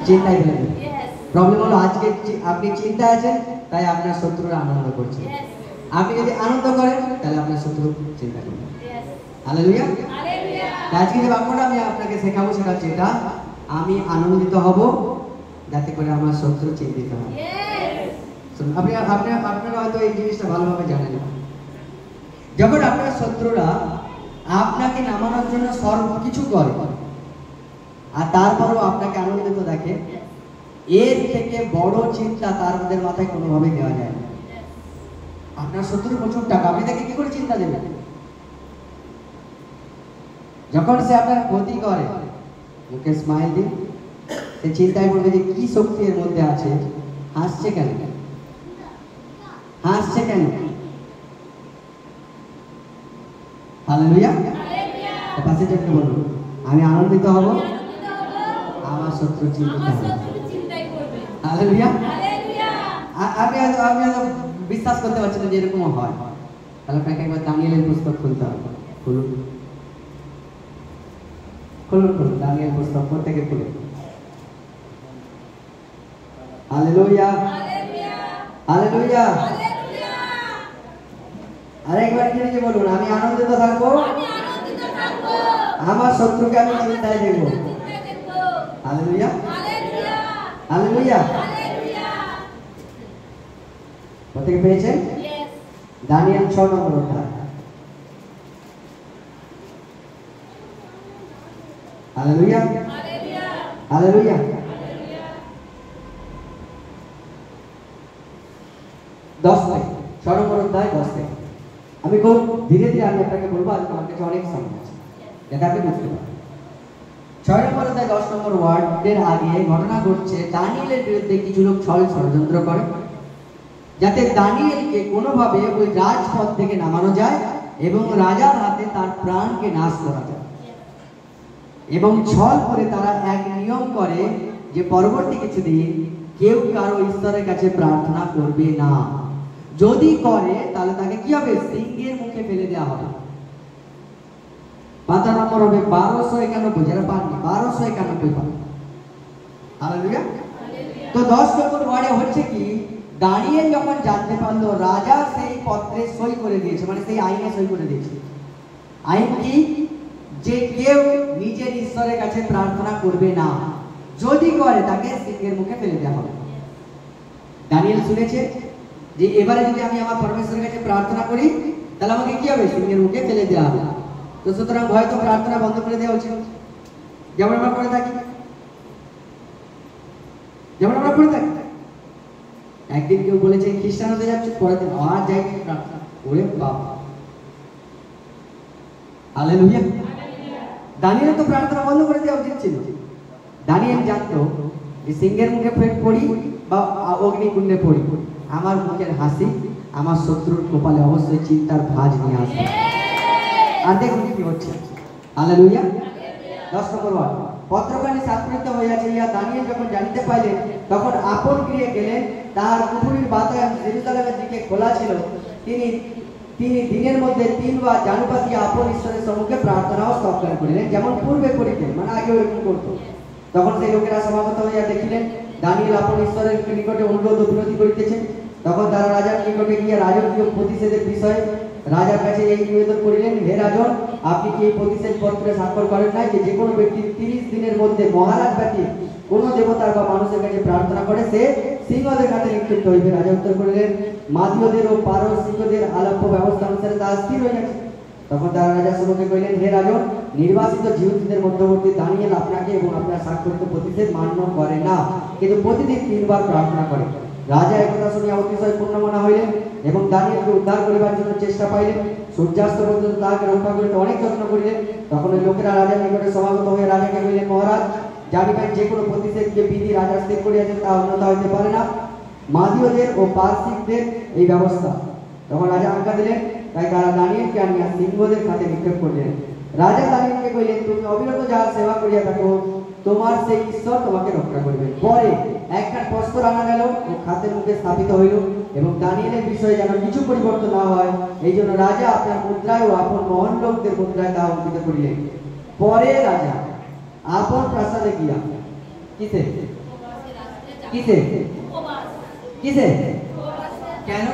চিন্তায় ফেলে দেবে। প্রবলেম হলো আজকে আপনি চিন্তায় আছেন, তাই আপনার শত্রুরা আনন্দ করছে। আপনি যদি আনন্দ করেন তাহলে আপনার শত্রু চিন্তা করবে। হালেলুয়া। আজকে যে বাক্যটা আমি আপনাকে শেখাবো সেটা হচ্ছে এটা, আমি আনন্দিত হব যাতে করে আমার শত্রু চিন্তিত হয়। আপনারা হয়তো এই জিনিসটা ভালোভাবে জানেন না। যখন আপনার শত্রুরা আপনাকে নামানোর জন্য সর্বকিছু করে আর তারপরও আপনাকে আনন্দিত দেখে, এর থেকে বড় চিন্তা তাদের মাথায় কোনোভাবেই দেওয়া যায় না। আপনার শত্রুর প্রচুর টাকা, আপনি তাকে কি করে চিন্তা দেবেন? যখন সে আপনার ক্ষতি করে, মুখে স্মাইল দিন, সে চিন্তায় পড়বে যে কি শক্তি এর মধ্যে আছে, হাসছে কেন, হাসছে কেন। হালেলুয়া। পাশে জন্য বলুন, আমি আনন্দিত হব আমার শত্রু চিন্তিত হবে। হালেলুয়া। আপনি বিশ্বাস করতে পারছেন যে এরকম হয়, তাহলে আপনাকে একবার দানিয়েলের পুস্তক খুলতে হবে। খুলুন খুলুন খুলুন, দানিয়েল পুস্তক প্রত্যেকে খুলুন। Hallelujah hallelujah. আরেকবার কি বলুন, আমি আনন্দিত থাকবো আমার শত্রুকে আমি চিন্তায় দেব। Hallelujah hallelujah. প্রত্যেকে পেয়েছেন? দানিয়েল 6 নম্বর অধ্যায়। Hallelujah hallelujah. 10 থেকে 6 নম্বর অধ্যায় 10 থেকে। আমি খুব ধীরে ধীরে আমি আপনাকে বলবো, আজকে আমার কাছে অনেক সময় আছে যাতে আপনি বুঝতে পারেন। 6 নম্বর অধ্যায় 10 নম্বর ওয়ার্ডের আগে ঘটনা ঘটছে, দানিয়েলের বিরুদ্ধে কিছু লোক ছল ষড়যন্ত্র করে যাতে দানিয়েলকে কোনোভাবে ওই রাজপদ থেকে নামানো যায় এবং রাজার হাতে তার প্রাণকে নাশ করা যায়। এবং ছল করে তারা এক নিয়ম করে যে পরবর্তী কিছুদিন কেউ কারো ঈশ্বরের কাছে প্রার্থনা করবে না। যদি করে তাহলে তাকে কি হবে? সিংহের মুখে ফেলে দেওয়া হবে। পাতা নম্বর হবে 1291, যারা পাননি 1291 পাতা। হালেলুয়া। তো 10 নম্বর ওয়ার্ডে হচ্ছে কি, দানিয়েল যখন জানতে পারলো রাজা সেই পত্রে সই করে দিয়েছে, মানে সেই আইনে সই করে দিয়েছে। আইন কি? যে কেউ নিজের ঈশ্বরের কাছে প্রার্থনা করবে না, যদি করে তাকে সিংহের মুখে ফেলে দেওয়া হবে। দানিয়েল শুনেছে যে এবারে যদি আমি আমার পরমেশ্বরের কাছে প্রার্থনা করি তাহলে আমাকে কি হবে? সিংহের মুখে ফেলে দেওয়া হবে। তো সুতরাং হয়তো প্রার্থনা বন্ধ করে দেওয়া উচিত, যেমন আমরা করে থাকি, যেমন আমরা করে থাকি। একদিন কেউ বলেছে খ্রিস্টান হতে যাচ্ছে, পরের দিন আর যাই প্রার্থনা। ওরে বাবা। হালেলুয়া। দানিয়েল তো প্রার্থনা বন্ধ করে দেওয়া উচিত ছিল। দানিয়েল জানতো যে সিংহের মুখে পড়ি বা অগ্নিকুণ্ডে পড়ি, আমার মুখের হাসি আমার শত্রুর কপালে অবশ্যই চিন্তার ভাঁজ নিয়ে আসবে। আর দেখুন কি হচ্ছে। হালেলুয়া। 10 নম্বর ওয়ার্ড, পত্রখানি স্বাক্ষরিত হইয়াছে ইয়া দানিয়েল যখন জানিতে পাইলেন তখন আপন গৃহে গেলেন। তার কুঠুরির বাতায়ন জেরুজালেমের দিকে খোলা ছিল। তিনি দিনের মধ্যে 3 বার জানু পাতিয়া আপন ঈশ্বরের সম্মুখে প্রার্থনা ও স্তবগান করিলেন, যেমন পূর্বে করিতেন, মানে আগে ওরকম করতো। তখন সেই লোকেরা সমাগত হইয়া দেখিলেন দানিয়েল আপন ঈশ্বরের নিকটে অনুরোধ ও বিনতি করিতেছেন। তখন তারা রাজার নিকটে গিয়া রাজকীয় প্রতিষেধের বিষয়ে রাজার কাছে এই নিবেদন করিলেন, হে রাজন, আপনি কি এই প্রতিষেধ পত্রে স্বাক্ষর করেন নাই যে কোনো ব্যক্তি 30 দিনের মধ্যে মহারাজ ব্যতীত কোনো দেবতার বা মানুষের কাছে প্রার্থনা করে সে সিংহদের হাতে নিক্ষিপ্ত হইবে? রাজা উত্তর করিলেন, মাদীয়দের ও পারসিকদের আলাপ্য ব্যবস্থা অনুসারে তা স্থির হয়ে গেছে। তখন তারা রাজার সম্মুখে কহিলেন, হে রাজন, নির্বাসিত জিহুদীদের মধ্যবর্তী দানিয়েল আপনাকে এবং আপনার স্বাক্ষরিত প্রতিষেধ মান্য করে না, কিন্তু প্রতিদিন 3 বার প্রার্থনা করে। রাজা একথা শুনিয়া অতিশয় পূর্ণমনা হইলেন এবং দানিয়েলকে উদ্ধার করিবার জন্য চেষ্টা পাইলেন। সূর্যাস্ত পর্যন্ত তাহাকে রক্ষা করিতে অনেক যত্ন করিলেন। তখন ওই লোকেরা রাজার নিকটে সমাগত হয়ে রাজাকে কহিলেন, মহারাজ, জানিবেন যে কোনো প্রতিষেধ যে বিধি রাজা স্থির করিয়াছেন তা অন্যথা হইতে পারে না, মাদীয়দের ও পারসিকদের এই ব্যবস্থা। তখন রাজা আজ্ঞা দিলেন, তাই তারা দানিয়েলকে আনিয়া সিংহদের খাতে নিক্ষেপ করিলেন। রাজা দানিয়েলকে কহিলেন, তুমি অবিরত যাহার সেবা করিয়া থাকো, তোমার সেই ঈশ্বর তোমাকে রক্ষা করিবেন। পরে একখান প্রস্তর আনা গেল ও খাতের মুখে স্থাপিত হইল এবং দানিয়েলের বিষয়ে যেন কিছু পরিবর্তন না হয় এই জন্য রাজা আপনার মুদ্রায় ও আপন মহান লোকদের মুদ্রায় তা অঙ্কিত করিলেন। পরে রাজা আপন প্রাসাদে গিয়া কিসে কিসে? কিসে? কেন?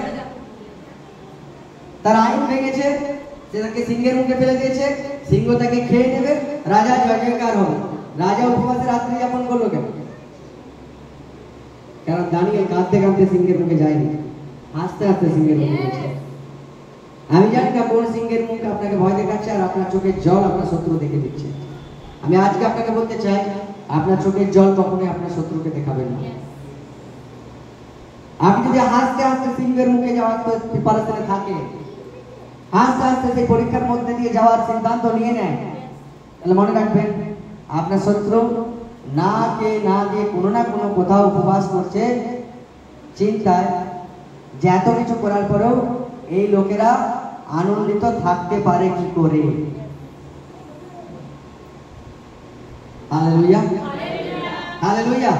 তার আইন ভেঙেছে, সেটাকে সিংহের মুখে ফেলে দিয়েছে, সিংহ তাকে খেয়ে নেবে, রাজা জয় জয়কার হবে। রাজা উপবাসে রাত্রি যাপন করলো কেন? কারণ দানিয়েল কাঁদতে কাঁদতে সিংহের মুখে যায়নি, হাসতে হাসতে সিংহের মুখে গেছে। আমি জানি না কোন সিংহের মুখ আপনাকে ভয় দেখাচ্ছে আর আপনার চোখের জল আপনার শত্রু দেখে দিচ্ছে। আমি আজকে আপনাকে বলতে চাই, আপনার চোখের জল কখনোই আপনার শত্রুকে দেখাবেন না। আপনি যদি হাসতে হাসতে সিংহের মুখে যাওয়ার তো প্রিপারেশনে থাকে, হাসতে হাসতে সেই পরীক্ষার মধ্যে দিয়ে যাওয়ার সিদ্ধান্ত নিয়ে নেয়, তাহলে মনে রাখবেন আপনার শত্রু না কে না দিয়ে কোনো না কোনো কোথাও উপবাস করছে চিন্তায় যে এত কিছু করার পরেও এই লোকেরা আনন্দিত থাকতে পারে কি করে। Hallelujah, hallelujah.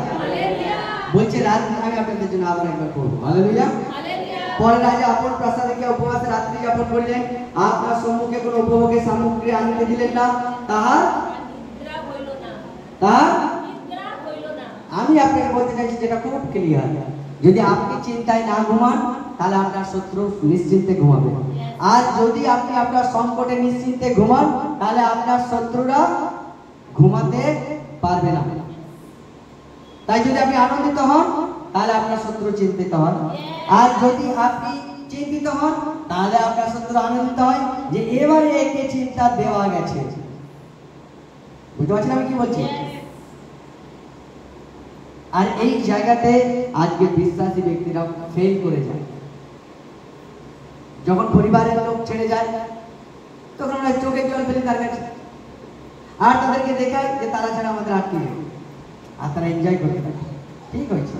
বলছে রাত আমি আপনাদের জন্য আবার একবার করবো। হালেলুয়া। পরে রাজা আপন প্রাসাদে গিয়ে উপবাসে রাত্রি যাপন করিলেন, আপনার সম্মুখে কোনো উপভোগের সামগ্রী আনিতে দিলেন না, তাহার আমি আপনাকে বলতে চাইছি যেটা খুব ক্লিয়ার, যদি আপনি চিন্তায় না ঘুমান তাহলে আপনার শত্রু নিশ্চিন্তে ঘুমাবে, আর যদি আপনি আপনার সংকটে নিশ্চিন্তে ঘুমান তাহলে আপনার শত্রুরা ঘুমাতে পারবে না। তাই যদি আপনি আনন্দিত হন তাহলে আপনার শত্রু চিন্তিত হন, আর যদি আপনি চিন্তিত হন তাহলে আপনার শত্রু আনন্দিত হয় যে এবারে একে চিন্তা দেওয়া গেছে। বুঝতে পারছেন আমি কি বলছি? আর এই জায়গাতে আজকে বিশ্বাসী ব্যক্তিরা ফেল করে যায়। যখন পরিবারের লোক ছেড়ে যায় তখন ওরা চোখে জল ফেলে তার কাছে, আর তাদেরকে দেখায় যে তারা ছাড়া আমাদের আর কি নেই, আর তারা এনজয় করতে থাকে। ঠিক হয়েছে,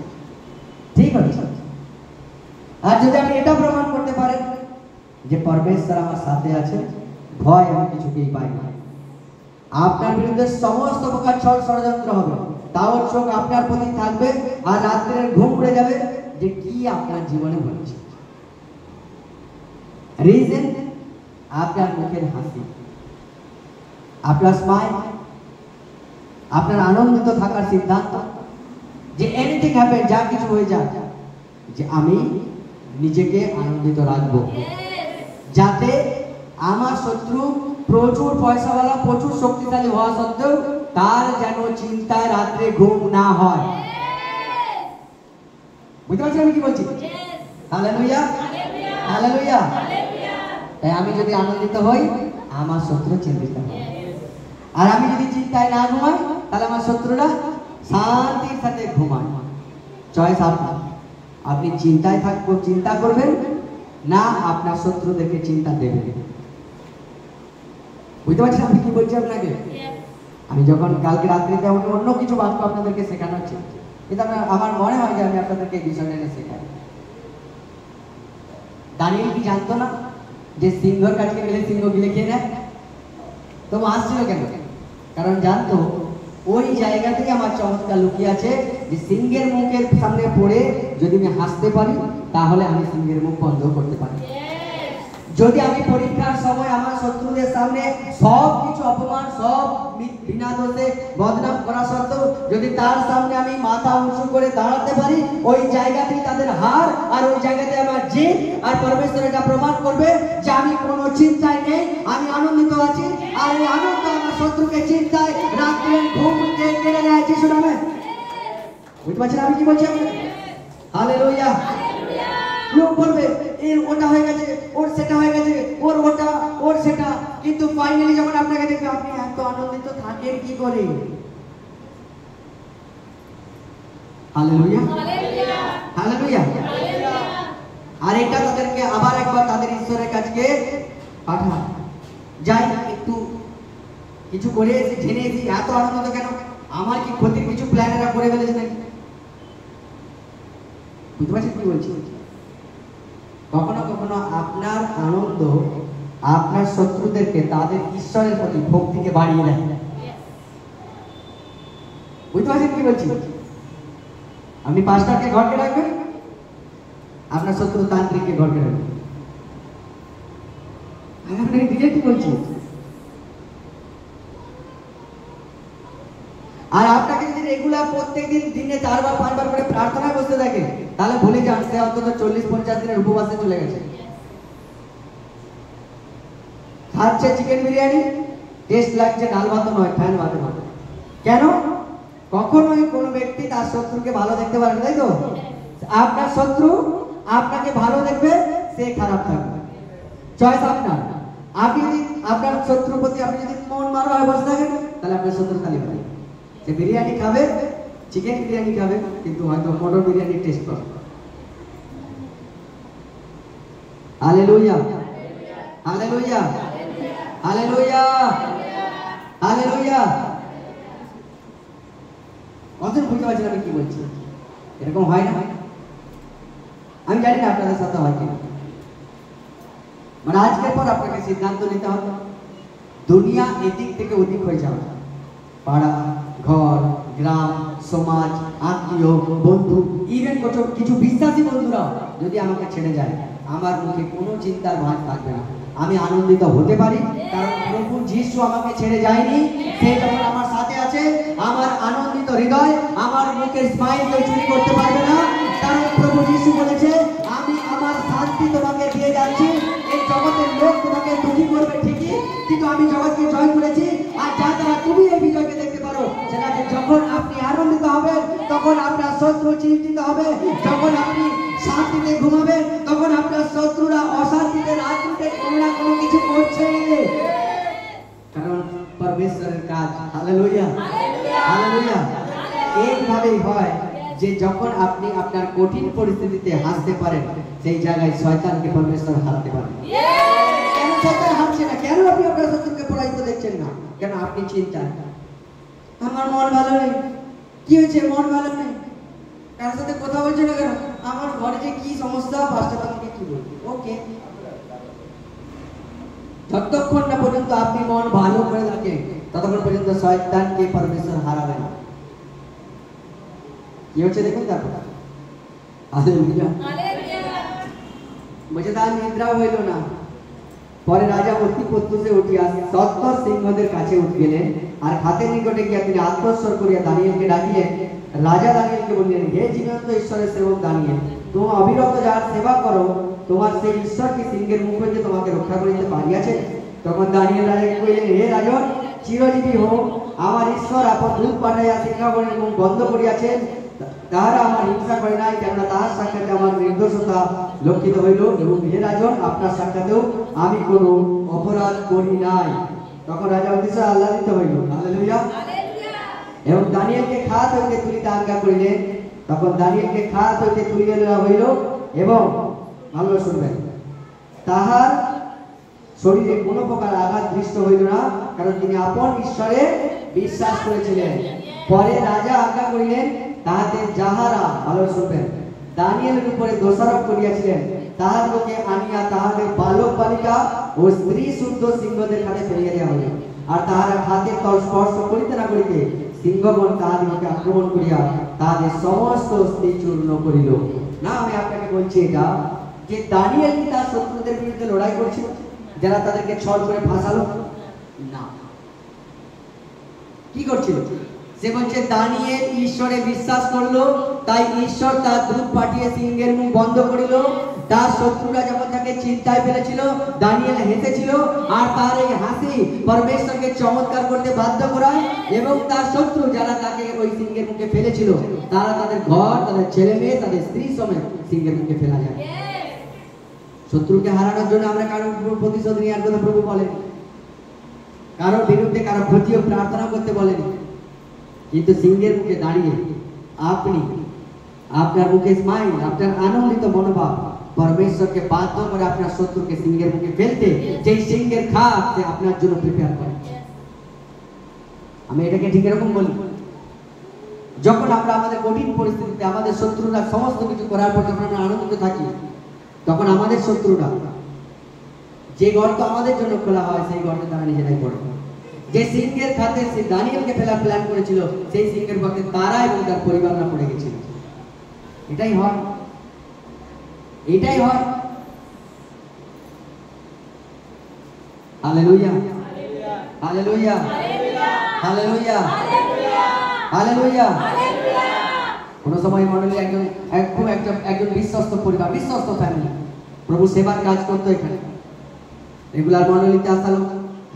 ঠিক হয়েছে। আর যদি আপনি এটা প্রমাণ করতে পারেন যে পরমেশ্বর আমার সাথে আছে, ভয় আমি কিছুকেই পাই না, আপনার বিরুদ্ধে সমস্ত প্রকার ছল ষড়যন্ত্র হবে, তাও চোখ আপনার প্রতি থাকবে আর রাত্রের ঘুম উড়ে যাবে যে কি আপনার জীবনে হচ্ছে। রিজন আপনার মুখের হাসি, আপনার স্মাইল, আপনার আনন্দিত থাকার সিদ্ধান্ত যে এনিথিং হ্যাপেন, যা কিছু হয়ে যাক, যে আমি নিজেকে আনন্দিত রাখবো, যাতে আমার শত্রু প্রচুর পয়সাওয়ালা, প্রচুর শক্তিশালী হওয়া সত্ত্বেও তার যেন চিন্তায় রাত্রে ঘুম না হয়। বুঝতে পারছেন আমি কি বলছি? Hallelujah, hallelujah. তাই আমি যদি আনন্দিত হই আমার শত্রু চিন্তিত হয়, আর আমি যদি চিন্তায় না ঘুমাই তাহলে আমার শত্রুরা শান্তির সাথে ঘুমায়। চয়েস আপনার, আপনি চিন্তায় থাকবো, চিন্তা করবেন না আপনার শত্রুদেরকে চিন্তা দেবেন। বুঝতে পারছেন আমি কি বলছি আপনাকে? আমি যখন কালকে রাত্রিতে অন্য কিছু বাক্য আপনাদেরকে শেখানো হচ্ছে, কিন্তু আমার মনে হয় যে আমি আপনাদেরকে এই বিষয়টা নিয়ে শেখাই। দানিয়েল কি জানতো না যে সিংহর কাছে গেলে সিংহ গিলে খেয়ে নেয়? তো আসছিল কেন? কারণ জানতো ওই জায়গাতেই আমার চমৎকার লুকিয়ে আছে, যে সিংহের মুখের সামনে পড়ে যদি আমি হাসতে পারি তাহলে আমি সিংহের মুখ বন্ধ করতে পারি। যদি আমি পরীক্ষার সময় আমার শত্রুদের সামনে সব কিছু অপমান, সব বিনা দোষে বদনাম করা সত্ত্বেও যদি তার সামনে আমি মাথা উঁচু করে দাঁড়াতে পারি, ওই জায়গাতেই তাদের হার, আর ওই জায়গাতে আমার জিত। আর পরমেশ্বর এটা প্রমাণ করবে যে আমি কোনো চিন্তায় নেই, আমি আনন্দিত আছি, আর এই আনন্দ আমার শত্রুকে চিন্তায় রাত্রে ঘুম কেড়ে নেয়। যিশু নামে। বুঝতে পারছেন আমি কি বলছি? হালেলুয়া। লোক বলবে এর ওটা হয়ে গেছে, ওর সেটা হয়ে গেছে, ওর ওটা, ওর সেটা, কিন্তু ফাইনালি যখন আপনাকে দেখবে আপনি এত আনন্দিত থাকেন কি করে? Hallelujah, hallelujah. আর এটা তাদেরকে আবার একবার তাদের ঈশ্বরের কাছে পাঠায়, যাই একটু কিছু করে এসে জেনে এসে এত আনন্দিত কেন? আমার কি ক্ষতির কিছু প্ল্যান এরা করে ফেলেছে নাকি? বুঝতে পারছেন কি বলছি? কখনো কখনো আপনার আনন্দ আপনার শত্রুদেরকে তাদের ঈশ্বরের প্রতি ভক্তিকে বাড়িয়ে দেয়। বুঝতে পারছেন কি বলছি? আপনি পাস্টারকে ঘরকে রাখবেন, আপনার শত্রু তান্ত্রিককে ঘরকে রাখবেন। আপনাকে রিয়েলিটি বলছি। আর আপনাকে যদি রেগুলার প্রত্যেকদিন দিনে 4 বার 5 বার করে প্রার্থনায় বসতে থাকে, তাহলে ভুলে যান সে অন্তত 40-50 দিনের উপবাসে চলে গেছে। খাচ্ছে চিকেন বিরিয়ানি, টেস্ট লাগছে, ডাল ভাত নয়, ফ্যান ভাত নয়। কেন? কখনোই কোনো ব্যক্তি তার শত্রুকে ভালো দেখতে পারে না, তাই তো? আপনার শত্রু আপনাকে ভালো দেখবে, সে খারাপ থাকবে, চয়েস আপনার। আপনি যদি আপনার শত্রুর প্রতি আপনি যদি মন মারো হয়ে বসে থাকেন, তাহলে আপনার শত্রু খালি পাবে। সে বিরিয়ানি খাবে, চিকেন বিরিয়ানি খাবে, কিন্তু হয়তো মটর বিরিয়ানি টেস্ট করবে। Hallelujah, hallelujah, hallelujah, hallelujah. অতটা বুঝতে পারছেন আমি কি বলছি? এরকম হয় না? আমি জানি না আপনাদের সাথে হয় কিনা। মানে আজকের পর আপনাকে সিদ্ধান্ত নিতে হবে, দুনিয়া এদিক থেকে ওদিক হয়ে যাবে। পাড়া, ঘর, গ্রাম, সমাজ, আত্মীয়, বন্ধু, ইভেন কিছু বিশ্বাসী বন্ধুরা যদি আমাকে ছেড়ে যায়, আমার মুখে কোনো চিন্তার ভাঁজ থাকবে না। আমি আনন্দিত হতে পারি, কারণ প্রভু যিশু আমাকে ছেড়ে যায়নি, সে যখন আমার সাথে আছে। আমার আনন্দিত হৃদয় আমার মুখের স্মাইল কেউ চুরি করতে পারবে না, কারণ প্রভু যিশু বলেছে, আমি আমার শান্তি তোমাকে দিয়ে যাচ্ছি। এই জগতের লোক তোমাকে দুঃখী করবে ঠিকই, কিন্তু আমি জগৎকে জয় করেছি। আর যা দ্বারা তুমি এই বিজয়কে দেখতে পারো, সেটা যখন আপনি আনন্দিত হবেন, তখন আপনার শত্রু চিন্তিত হবে। যখন আপনি শান্তিতে ঘুমাবেন, তখন আপনার শত্রুরা অশান্তিতে রাত্রিতে কোনো না কোনো কিছু করছে, কারণ পরমেশ্বরের কাজ। Hallelujah, hallelujah. এইভাবেই হয় যে যখন আপনি আপনার কঠিন পরিস্থিতিতে হাসতে পারেন, সেই জায়গায় শয়তানকে পরমেশ্বর হারাতে পারেন। কেন শয়তান হারছে না? কেন আপনি আপনার শত্রুকে পরাজিত দেখছেন না? কেন? আপনি চিন্তা, আমার মন ভালো নেই। কি হয়েছে? মন ভালো নেই, কার সাথে কথা বলছে না কেন? আমার ঘরে যে কি সমস্যা, পাঁচটা থেকে কি বলবো? ওকে, যতক্ষণ না পর্যন্ত আপনি মন ভালো করে থাকেন, ততক্ষণ পর্যন্ত শয়তানকে পরমেশ্বর হারাবে না। কি হচ্ছে দেখুন তারপর। হালেলুয়া, বলছে তার নিদ্রা হইল না। পরে রাজা অতি প্রত্যুষে উঠিয়া 70 সিংহদের কাছে গেলেন, আর খাতের নিকটে গিয়া তিনি আত্মস্বর করিয়া দানিয়েলকে ডাকিলেন। রাজা দানিয়েলকে বললেন, হে জীবন্ত ঈশ্বরের সেবক দানিয়েল, তোমরা অবিরত যার সেবা করো, তোমার সেই ঈশ্বর কি সিংহের মুখ হইতে তোমাকে রক্ষা করিতে পারিয়াছে? তখন দানিয়েল রাজাকে কহিলেন, হে রাজন, চিরজীবী হোক, আমার ঈশ্বর আপন দূত পাঠাইয়া সিংহাসনের মুখ বন্ধ করিয়াছেন। তাহারা আমার হিংসা করে নাই, কেননা তাহার সাক্ষাতে আমার নির্দোষতা লক্ষিত হইল, এবং হে রাজন, আপনার সাক্ষাতেও আমি কোনো অপরাধ করি নাই। তখন রাজা অতিশয় আহ্লাদিত হইল। হালেলুয়া। এবং দানিয়েলকে খাত হইতে তুলিতে আজ্ঞা করিলেন। তখন দানিয়েলকে খাত হইতে তুলিয়া দেওয়া হইল, এবং ভালো শুনবেন, তাহার শরীরে কোনো প্রকার আঘাত দৃষ্ট হইল না, কারণ তিনি আপন ঈশ্বরে বিশ্বাস করেছিলেন। পরে রাজা আজ্ঞা করিলেন, তাহাদের যাহারা, ভালো শুনবেন, দানিয়েলের উপরে দোষারোপ করিয়াছিলেন, তাহাদেরকে আনিয়া তাহাদের বালক বালিকা ও স্ত্রী শুদ্ধ সিংহদের কাছে ফেলিয়া দেওয়া হইল। আর তাহারা খাতের তল স্পর্শ করিতে না করিতে সিংহগণ তাহাদিগকে আক্রমণ করিয়া তাহাদের সমস্ত অস্থি চূর্ণ করিল। না, আমি আপনাকে বলছি এটা, যে দানিয়েল কি তার শত্রুদের বিরুদ্ধে লড়াই করছিল, যারা তাদেরকে ছল করে ফাঁসালো? না। কি করছিল? সে বলছে দানিয়েল ঈশ্বরে বিশ্বাস করলো, তাই ঈশ্বর তার দূত পাঠিয়ে সিংহের মুখ বন্ধ করিল। তার শত্রুরা যখন তাকে চিন্তায় ফেলেছিল, দানিয়েল হেসেছিল, আর তার এই হাসি পরমেশ্বরকে চমৎকার করতে বাধ্য করায়, এবং তার শত্রু যারা তাকে ওই সিংহের মুখে ফেলেছিল, তারা তাদের ঘর, তাদের ছেলে মেয়ে, তাদের স্ত্রী সমেত সিংহের মুখে ফেলা যায়। শত্রুকে হারানোর জন্য আমরা কারোর প্রতিশোধ নেওয়ার কথা প্রভু বলেন, কারোর বিরুদ্ধে কারো ক্ষতিও প্রার্থনা করতে বলেন, কিন্তু সিংহের মুখে দাঁড়িয়ে আপনি আপনার মুখে স্মাইল, আপনার আনন্দিত মনোভাব পরমেশ্বরকে বাধ্য করে আপনার শত্রুকে সিংহের মুখে ফেলতে, যে সিংহের খাপ সে আপনার জন্য প্রিপেয়ার করে। আমি এটাকে ঠিক এরকম বলি, যখন আমরা আমাদের কঠিন পরিস্থিতিতে আমাদের শত্রুরা সমস্ত কিছু করার পর যখন আমরা আনন্দিত থাকি, তখন আমাদের শত্রুরা যে গর্ত আমাদের জন্য খোলা হয়, সেই গর্তে তারা নিজেরাই পড়ে। যে সিংহের খাতে সে দানিয়েলকে ফেলার প্ল্যান করেছিল, সেই সিংহের গর্তে তারা এবং তার পরিবাররা পড়ে গেছিল। এটাই হয়, এটাই হয়। Hallelujah, hallelujah, hallelujah. হালেলুয়া। কোন সময় মণ্ডলী একজন বিশ্বস্ত পরিবার, বিশ্বস্ত ফ্যামিলি, প্রভু সেবার কাজ করতো এখানে, রেগুলার মণ্ডলীতে আসালো,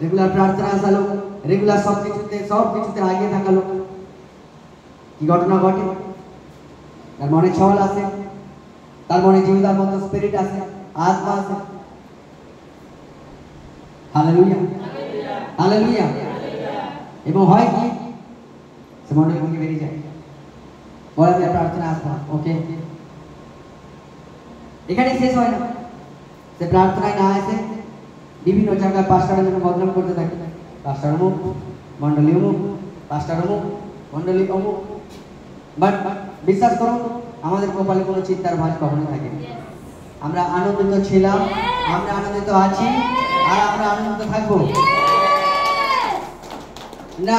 রেগুলার প্রার্থনা আসালো, রেগুলার সবকিছুতে আগিয়ে থাকালো। কি ঘটনা ঘটে? তার মনে ছল আসে, তার মনে জিউদার মতো স্পিরিট আসে, আত্মা আসে। Hallelujah, hallelujah. এবং হয় কি, সে মণ্ডলী থেকে বেরিয়ে যায়, বলা যায় প্রার্থনা আসবা, ওকে। এখানে শেষ হয় না, সে প্রার্থনায় না আসে বিভিন্ন জায়গায় পাস্টারের জন্য বদনাম করতে থাকে, পাস্টার অমুক, মণ্ডলী অমুক, পাস্টার অমুক, মণ্ডলী অমুক। বাট বিশ্বাস করুন, আমাদের কপালে কোনো চিন্তার ভাঁজ কখনো থাকে। আমরা আনন্দিত ছিলাম, আমরা আনন্দিত আছি, আর আমরা আনন্দিত থাকবো না।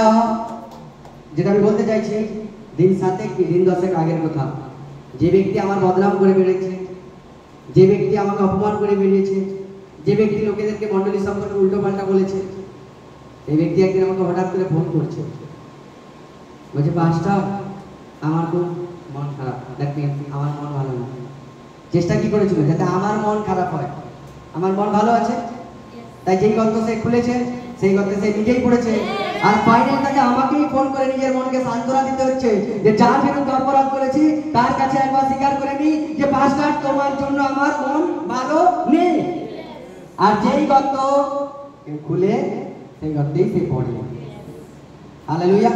যেটা আমি বলতে চাইছি, দিন 7 কি দিন 10 আগের কথা, যে ব্যক্তি আমার বদনাম করে বেরিয়েছে, যে ব্যক্তি আমাকে অপমান করে বেরিয়েছে, যে ব্যক্তি লোকেদেরকে মণ্ডলী সম্পর্কে উল্টো পাল্টা বলেছে, এই ব্যক্তি একদিন আমাকে হঠাৎ করে ফোন করছে, বলছে পাস্টার আমার খুব মন খারাপ, আমার মন ভালো না। চেষ্টা কি করেছিল? যাতে আমার মন খারাপ হয়। আমার মন ভালো আছে, তাই যেই গল্প সে খুলেছে সেই গল্পে সে নিজেই পড়েছে, আর ফাইনাল তাকে আমাকেই ফোন করে নিজের মনকে সান্ত্বনা দিতে হচ্ছে যে যার বিরুদ্ধে অপরাধ করেছি তার কাছে একবার স্বীকার করে নি যে পাস্টার তোমার জন্য আমার মন ভালো নেই। আর যেই গল্প খুলে সেই গল্পেই সে পড়ে। হালেলুয়া।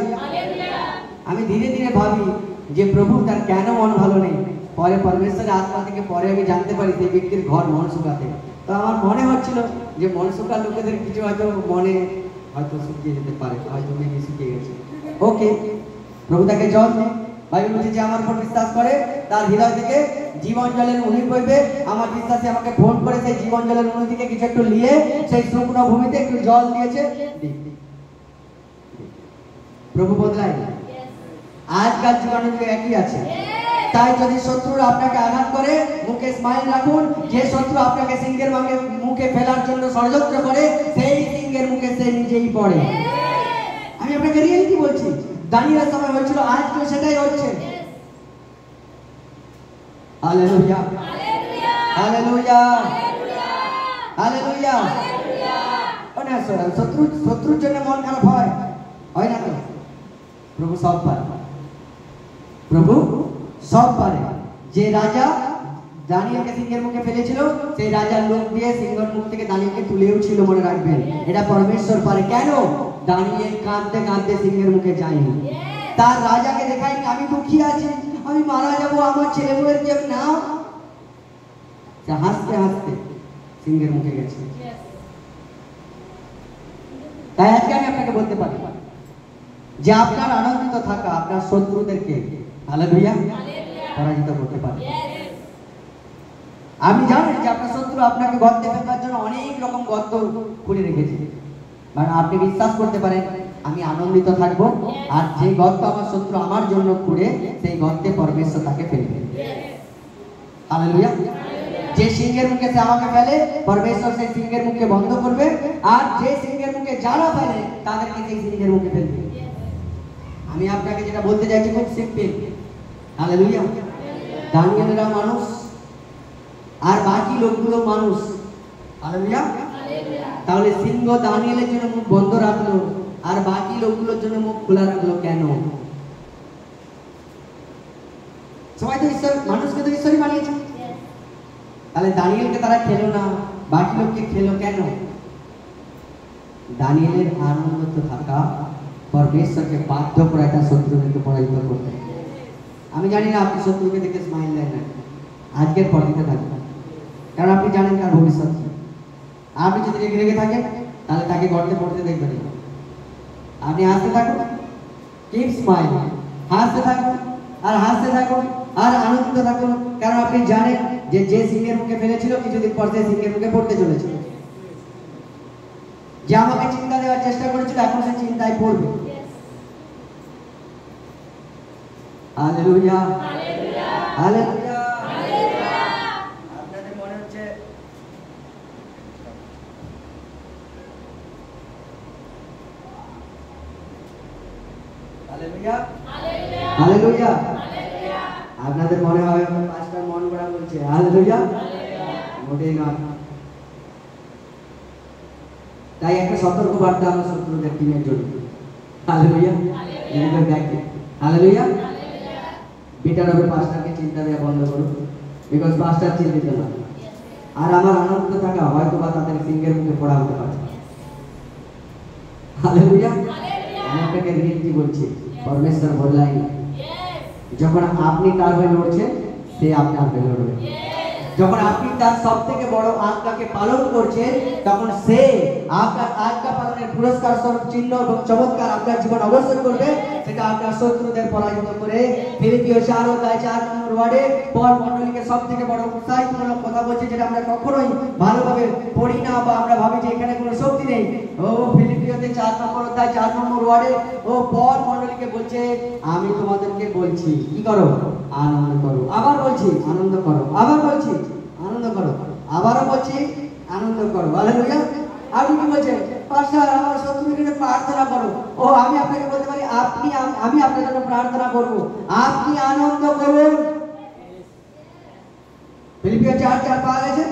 আমি ধীরে ধীরে ভাবি যে প্রভু তার কেন মন ভালো নেই। পরে পরমেশ্বরের আত্মা থেকে পরে আমি জানতে পারি সেই ব্যক্তির ঘর মন শুকাতে। তো আমার মনে হচ্ছিল যে মন শুকা লোকেদের কিছু হয়তো মনে হয়তো শুকিয়ে যেতে পারে, হয়তো মেঘে শুকিয়ে গেছে, ওকে। প্রভু তাকে জল দেয়। বাইবেল বলছে যে আমার উপর বিশ্বাস করে তার হৃদয় থেকে জীবন জলের উনি বইবে। আমার বিশ্বাসে আমাকে ফোন করে সেই জীবন জলের উনি থেকে কিছু একটু নিয়ে সেই শুকনো ভূমিতে একটু জল দিয়েছে। প্রভু বদলায় না, আজকাল জীবনে একই আছে। তাই যদি শত্রুরা আপনাকে আঘাত করে, মুখে স্মাইল রাখুন। যে শত্রু আপনাকে সিংহের মুখে ফেলার জন্য ষড়যন্ত্র করে, সেই সিংহের মুখে সে নিজেই পড়ে। আমি আপনাকে রিয়েলিটি বলছি, দানিয়েলের সময় হয়েছিল, আজকেও সেটাই হচ্ছে। Hallelujah, hallelujah, hallelujah. শত্রুর জন্য মন খারাপ হয় না তো? প্রভু সব পারে, প্রভু সব পারে। যে রাজা দানিয়েলকে সিংহের মুখে ফেলেছিল, সেই রাজার লোক দিয়ে সিংহের মুখ থেকে দানিয়েলকে তুলেও ছিল, মনে রাখবেন। এটা পরমেশ্বর পারে। কেন? দানিয়েল কাঁদতে কাঁদতে সিংহের মুখে যায়নি, তার রাজাকে দেখায়নি আমি দুঃখী আছি, আমি মারা যাবো, আমার ছেলে বউয়ের কেউ না। হাসতে হাসতে সিংহের মুখে গেছে। তাই আজকে আমি আপনাকে বলতে পারি যে আপনার আনন্দিত থাকা আপনার শত্রুদেরকে হালেলুয়া পরাজিত করতে পারে। আমি জানি যে আপনার শত্রু আপনাকে গর্তে ফেলবার জন্য অনেক রকম গর্ত খুলে রেখেছে, মানে আপনি বিশ্বাস করতে পারেন আমি আনন্দিত থাকবো, আর যে গর্ত আমার শত্রু আমার জন্য খুঁড়ে সেই গর্তে পরমেশ্বর তাকে ফেলবে। হালেলুয়া। যে সিংহের মুখে সে আমাকে ফেলে, পরমেশ্বর সেই সিংহের মুখে বন্ধ করবে, আর যে সিংহের মুখে যারা ফেলে তাদেরকে সেই সিংহের মুখে ফেলবে। আমি আপনাকে যেটা বলতে চাইছি খুব সিম্পল। হালেলুয়া। দানিয়েলরা মানুষ আর বাকি লোকগুলো মানুষ। হালেলুয়া। তাহলে সিংহ দানিয়েলের জন্য মুখ বন্ধ রাখলো আর বাকি লোকগুলোর জন্য মুখ খোলা রাখলো কেন? সবাই তো ঈশ্বর, মানুষকে তো ঈশ্বরই বানিয়েছে। তাহলে দানিয়েলকে তারা খেলো না, বাকি লোককে খেলো কেন? দানিয়েলের আনন্দিত থাকা পরমেশ্বরকে বাধ্য করায় তার শত্রুদেরকে পরাজিত করতে। আমি জানি না আপনি শত্রুকে দেখে স্মাইল দেন না, আজকের পর দিতে থাকবেন, কারণ আপনি জানেন তার ভবিষ্যৎ। আপনি যদি রেগে রেগে থাকেন তাহলে তাকে গর্তে পড়তে দেখবেন। আপনি হাসতে থাকুন, কিপ স্মাইল, হাসতে থাকুন আর হাসতে থাকুন আর আনন্দিত থাকুন, কারণ আপনি জানেন যে যে সিংহের মুখে ফেলেছিল কিছুদিন পর সে সিংহের মুখে পড়তে চলেছিল। যে আমাকে চিন্তা দেওয়ার চেষ্টা করেছিল এখন সে চিন্তায় পড়বে। Hallelujah, hallelujah. আপনাদের মনে হচ্ছে হালেলুয়া। আপনাদের মনে হয় পাঁচটার মন করা বলছে, হালেলুয়া, মোটেই নয়। তাই একটা সতর্ক বার্তা আমার শত্রুদের টিমের জন্য, হালেলুয়া, নিজেদের ব্যাগকে, হালেলুয়া। বেটার হবে পাঁচটাকে চিন্তা দেওয়া বন্ধ করুন, বিকজ পাঁচটার চিন্তিত না। আর আমার আনন্দ থাকা হয়তো বা তাদের সিংহের মুখে পড়া হতে পারে, হালেলুয়া। আমি আপনাকে রিয়েলিটি বলছি, পরমেশ্বর বললাই যখন আপনি তার হয়ে লড়ছেন, সে আপনার হয়ে লড়বে। যখন আপনি তার সব থেকে বড় আজ্ঞাকে পালন করছেন, তখন সে আপনার আজ্ঞা পালনের পুরস্কার স্বরূপ চিহ্ন এবং চমৎকার আপনার জীবন অবশ্যই করবে, সেটা আপনার শত্রুদের পরাজিত করে। ফিলিপিও 4 নম্বর ওয়ার্ডে পল মণ্ডলীকে সব থেকে বড় উৎসাহমূলক কথা বলছে, যেটা আমরা কখনোই ভালোভাবে পড়ি না, বা আমরা ভাবি যে এখানে কোনো শক্তি নেই। ও ফিলিপিওতে 4 নম্বর ওয়ার্ডে ও পল মণ্ডলীকে বলছে, আমি তোমাদেরকে বলছি কি করো, আনন্দ করো। আবার বলছি আনন্দ করো, আবার বলছি আনন্দ করো, আবারও বলছি আনন্দ করো, হালেলুয়া। আপনি কি বলছেন, পাস্টার আমার শত্রুর জন্য প্রার্থনা করো। ও আমি আপনাকে বলতে পারি, আমি আপনার জন্য প্রার্থনা করব, আপনি আনন্দ করুন। ফিলিপিও 4:4 পাওয়া গেছে,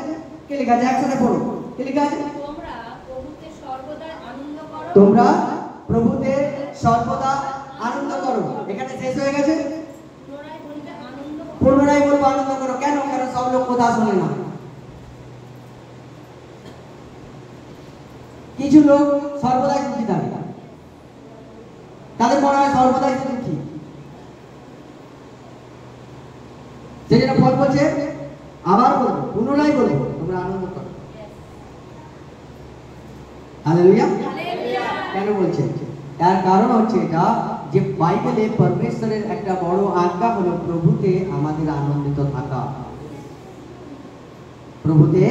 কি লেখা আছে একসাথে পড়ো, কি লেখা আছে? তোমরা প্রভুতে সর্বদা আনন্দ করো। এখানে শেষ হয়ে গেছে, পুনরায় বলবো আনন্দ করো। কেন? কারণ সব লোক কথা শোনে না। কিছু লোক সর্বদাই দুঃখী থাকে, তাদের মনে হয় সর্বদাই দুঃখী। সেই জন্য ফল বলছে, আবার বলবো, পুনরায় বলবো, তোমরা আনন্দ করো, হালেলুয়া। কেন বলছে? তার কারণ হচ্ছে এটা যে বাইবেলে পরমেশ্বরের একটা বড় আজ্ঞা হলো প্রভুতে আমাদের আনন্দিত থাকা, প্রভুতে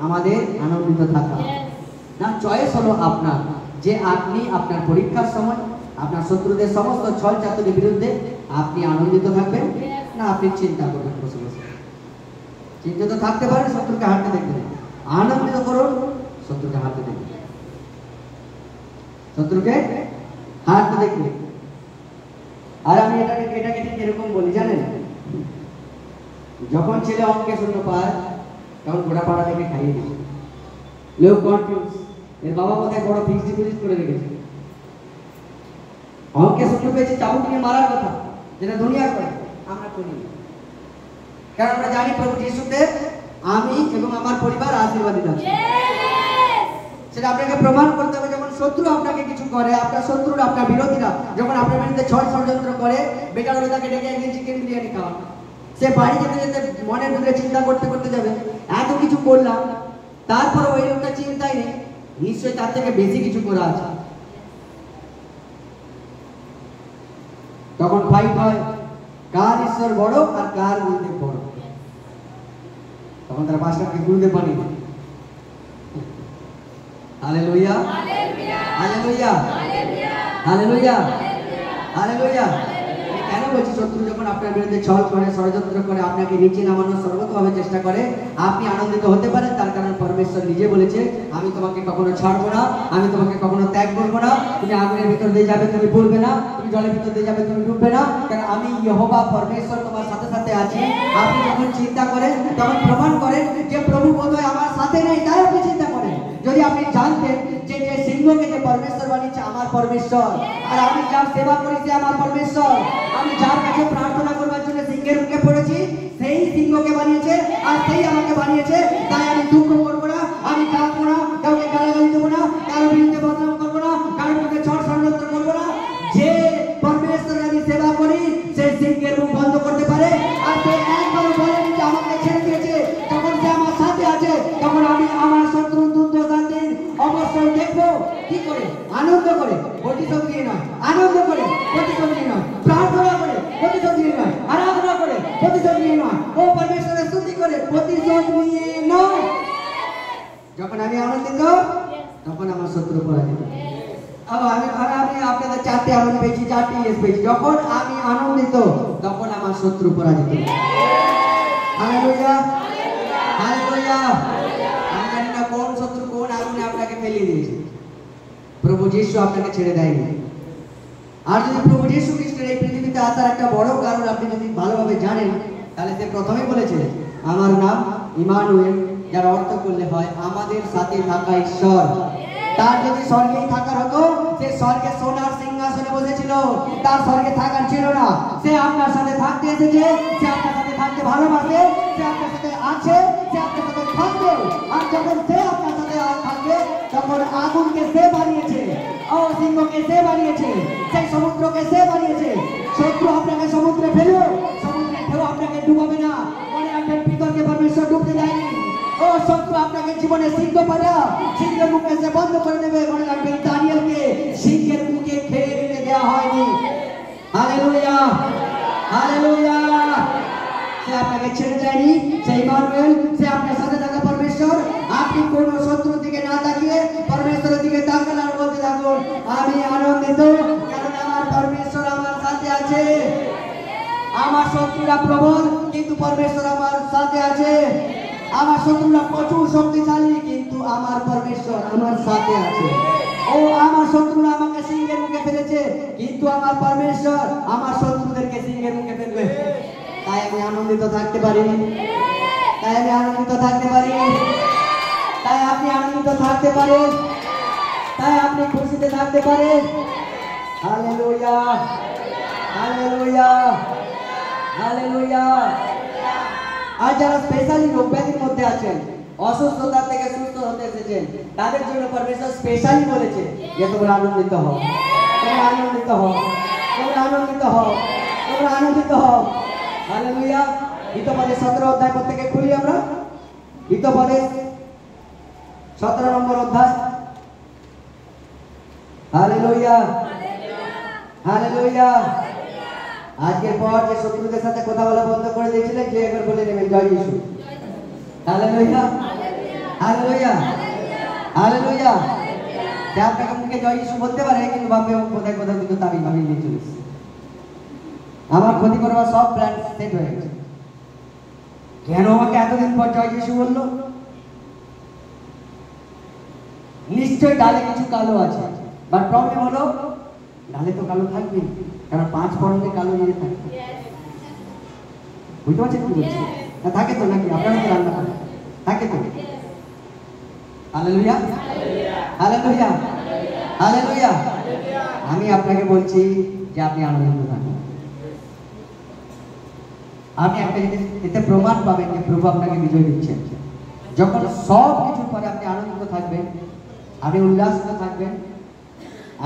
আমাদের আনন্দিত থাকা। না, চয়েস হলো আপনার, যে আপনি আপনার পরীক্ষার সময় আপনার শত্রুদের সমস্ত ছল চাতুরির বিরুদ্ধে আপনি আনন্দিত থাকবেন, না আপনি চিন্তা করবেন বসে বসে। চিন্তিত থাকতে পারেন, শত্রুকে হারতে দেখবেন। আনন্দিত করুন, শত্রুকে হারতে দেখবেন, শত্রুকে হারতে দেখবেন। আর আমি এটাকে ঠিক এরকম বলি, জানেন, যখন ছেলে অঙ্কে শূন্য পায়, তখন গোটা পাড়া থেকে খাইয়ে দিই, লোক কনফিউজ, এর বাবা কোথায় বড় ফিক্সড ডিপোজিট করে রেখেছে, অঙ্কে শূন্য পেয়েছে, চাবুক নিয়ে মারার কথা, যেটা দুনিয়া করে, আমরা করি। কারণ আমরা জানি প্রভু যিশুতে আমি এবং আমার পরিবার আশীর্বাদিত আছে। সেটা আপনাকে প্রমাণ করতে হবে। যখন শত্রু আপনাকে কিছু করে, আপনার শত্রুরা, আপনার বিরোধীরা যখন আপনার বিরুদ্ধে ছল ষড়যন্ত্র করে, বেকার হলে তাকে ডেকে একদিন চিকেন বিরিয়ানি খাওয়া, সে বাড়ি যেতে যেতে মনের ভিতরে চিন্তা করতে করতে যাবে, এত কিছু করলাম, তারপর ওই লোকটা চিন্তাই নেই, নিশ্চয়ই তার থেকে বেশি কিছু করা আছে। তখন ফাইট হয়, কার ঈশ্বর বড় আর কার গুরুদেব বড়। তখন তারা পাঁচটাকে গুরুদেব বানিয়ে দেয়। Hallelujah, hallelujah, hallelujah, hallelujah. কেন বলছি? শত্রু যখন আপনার বিরুদ্ধে ছল করে, ষড়যন্ত্র করে, আপনাকে নিচে নামানোর সর্বতভাবে চেষ্টা করে, আপনি আনন্দিত হতে পারেন। তার কারণ পরমেশ্বর নিজে বলেছে, আমি তোমাকে কখনো ছাড়বো না, আমি তোমাকে কখনো ত্যাগ করবো না। তুমি আগুনের ভিতর দিয়ে যাবে, তুমি পড়বে না, তুমি জলের ভিতর দিয়ে যাবে, তুমি ডুববে না, কারণ আমি ইহোবা পরমেশ্বর তোমার সাথে সাথে আছি। আপনি যখন চিন্তা করেন, তখন প্রমাণ করেন যে প্রভু বোধহয় আমার সাথে নেই, তাই আপনি চিন্তা করেন। যদি আপনি জানতেন যে সিংহকে যে পরমেশ্বর বানিয়েছে আমার পরমেশ্বর, আর আমি যার সেবা করি সে আমার পরমেশ্বর, আমি যার কাছে প্রার্থনা করবার জন্য সিংহের মুখে পড়েছি সেই সিংহকে বানিয়েছে, আর সেই আমাকে বানিয়েছে। তাই আমি দুঃখ করবো না, আমি কাঁদবো না, কাউকে গালাগালি দেবো না, কারো বিরুদ্ধে বদনাম করবো না, কারোর বিরুদ্ধে ছড় ষড়যন্ত্র করবো না। যে পরমেশ্বরের আমি সেবা করি সেই সিংহের মুখ বন্ধ করতে পারে, আর সে একবারও বলেনি যে আমাকে ছেড়ে দিয়েছে। যখন সে আমার সাথে আছে, তখন আমি আমার শত্রু দুর্দ শান্তি অবশ্যই দেখবো। কি করে? আনন্দ করে, প্রতিশোধ নিয়ে নয়। আনন্দ করে, প্রতিশোধ নিয়ে নয়। প্রার্থনা করে, প্রতিশোধ নিয়ে নয়। আরাধনা করে, প্রতিশোধ নিয়ে নয়। ও পরমেশ্বরের স্তুতি করে, প্রতিশোধ নিয়ে নয়। যখন আমি আনন্দিত, তখন আমার শত্রু পরাজিত। আমি আপনাদের 4টে আনন্দ পেয়েছি, 4টে ইয়েস পেয়েছি। যখন আমি আনন্দিত, তখন আমার শত্রু পরাজিত। Hallelujah, hallelujah. আমি জানি না কোন শত্রু কোন আগুনে আপনাকে ফেলে দিয়েছে, প্রভু যিশু আপনাকে ছেড়ে দেয়নি। আর যদি প্রভু যিশু খ্রিস্টের এই পৃথিবীতে আসার একটা বড় কারণ আপনি যদি ভালোভাবে জানেন, জানেন, তাহলে সে প্রথমেই বলেছে আমার নাম ইমানুয়েল, যার অর্থ করলে হয় আমাদের সাথে থাকা ঈশ্বর। তার যদি স্বর্গেই থাকার হতো, সে স্বর্গে সোনার সিংহাসনে বসেছিল, তার স্বর্গে থাকার ছিল না। সে আপনার সাথে থাকতে এসেছে, সে আপনার সাথে থাকতে ভালোবাসে, সে আপনার সাথে আছে, সে আপনার সাথে থাকবে। আর যখন সে আপনার সাথে থাকবে, তখন আগুনকে সে বানিয়েছে, সিংহকে সে বানিয়েছে, সেই সমুদ্রকে সে বানিয়েছে। শত্রু আপনাকে সমুদ্রে ফেলো, সমুদ্রে ঢেউ আপনাকে ডুবাবে না। মনে রাখবেন, পিতরকে পরমেশ্বর ডুবতে দেয়নি। শত্রু আপনাকে জীবনে সিংহ পারা, সিংহের মুখে সে বন্ধ করে দেবে। মনে রাখবেন, দানিয়েলকে সিংহের মুখে খেয়ে ফেলে দেওয়া হয়নি। Hallelujah, hallelujah. সে আপনাকে ছেড়ে যায়নি, সেই ইমানুয়েল, সে আপনার সাথে থাকা পরমেশ্বর। আপনি কোন শত্রুর দিকে না তাকিয়ে পরমেশ্বরের দিকে তাকান আর বলতে থাকুন, আমি আনন্দিত, কারণ আমার পরমেশ্বর আমার সাথে আছে। আমার শত্রুরা প্রবল, কিন্তু পরমেশ্বর আমার সাথে আছে। আমার শত্রুরা প্রচুর শক্তিশালী, কিন্তু আমার পরমেশ্বর আমার সাথে আছে। আমার শত্রুরা আমাকে সিংহের মুখে ফেলেছে, কিন্তু আমার পরমেশ্বর আমার শত্রুদেরকে সিংহের মুখে ফেলবে। তাই আমি আনন্দিত থাকতে পারি, তাই আমি আনন্দিত থাকতে পারি, তাই আপনি আনন্দিত থাকতে পারেন, তাই আপনি খুশিতে থাকতে পারেন। Hallelujah, hallelujah, hallelujah. আর যারা স্পেশালি রোগ ব্যাধির মধ্যে আছেন, অসুস্থতা থেকে সুস্থ হতে এসেছেন, তাদের জন্য পরমেশ্বর স্পেশালি বলেছে যে তোমরা আনন্দিত হও, তোমরা আনন্দিত হও, তোমরা আনন্দিত হও, তোমরা আনন্দিত হও। হালেলুয়া। হিতোপদেশ 17 অধ্যায় প্রত্যেকে খুলি আমরা। হিতোপদেশ 17 নম্বর অধ্যায়। Hallelujah, hallelujah. আজকের পর যে শত্রুদের সাথে কথা বলা বন্ধ করে দিয়েছিলেন, যে একবার বলে নেবেন জয় যিশু। Hallelujah, hallelujah, hallelujah. যে আপনাকে মুখে জয় যিশু বলতে পারে, কিন্তু ভাববে কোথায় কোথায় কিন্তু তাবিজ ভাবি নিয়ে চলেছে। আমার ক্ষতি করবার সব প্ল্যান সেট হয়ে গেছে। কেন আমাকে এতদিন পর জয় যিশু বললো? নিশ্চয় ডালে কিছু কালো আছে, বাট প্রবলেম হলো ডালে তো কালো থাকবে, কারণ 5 ফোড়নে কালো জিরে থাকে। বুঝতে পারছেন কি বলছি? না থাকে তো নাকি? আপনারা তো রান্না করেন, থাকে তো। Hallelujah, hallelujah, hallelujah. আমি আপনাকে বলছি যে আপনি আনন্দিত থাকুন। আপনি একটা জিনিস এতে প্রমাণ পাবেন যে প্রভু আপনাকে বিজয় দিচ্ছেন। যখন সব কিছুর পরে আপনি আনন্দিত থাকবেন, আপনি উল্লাসিত থাকবেন,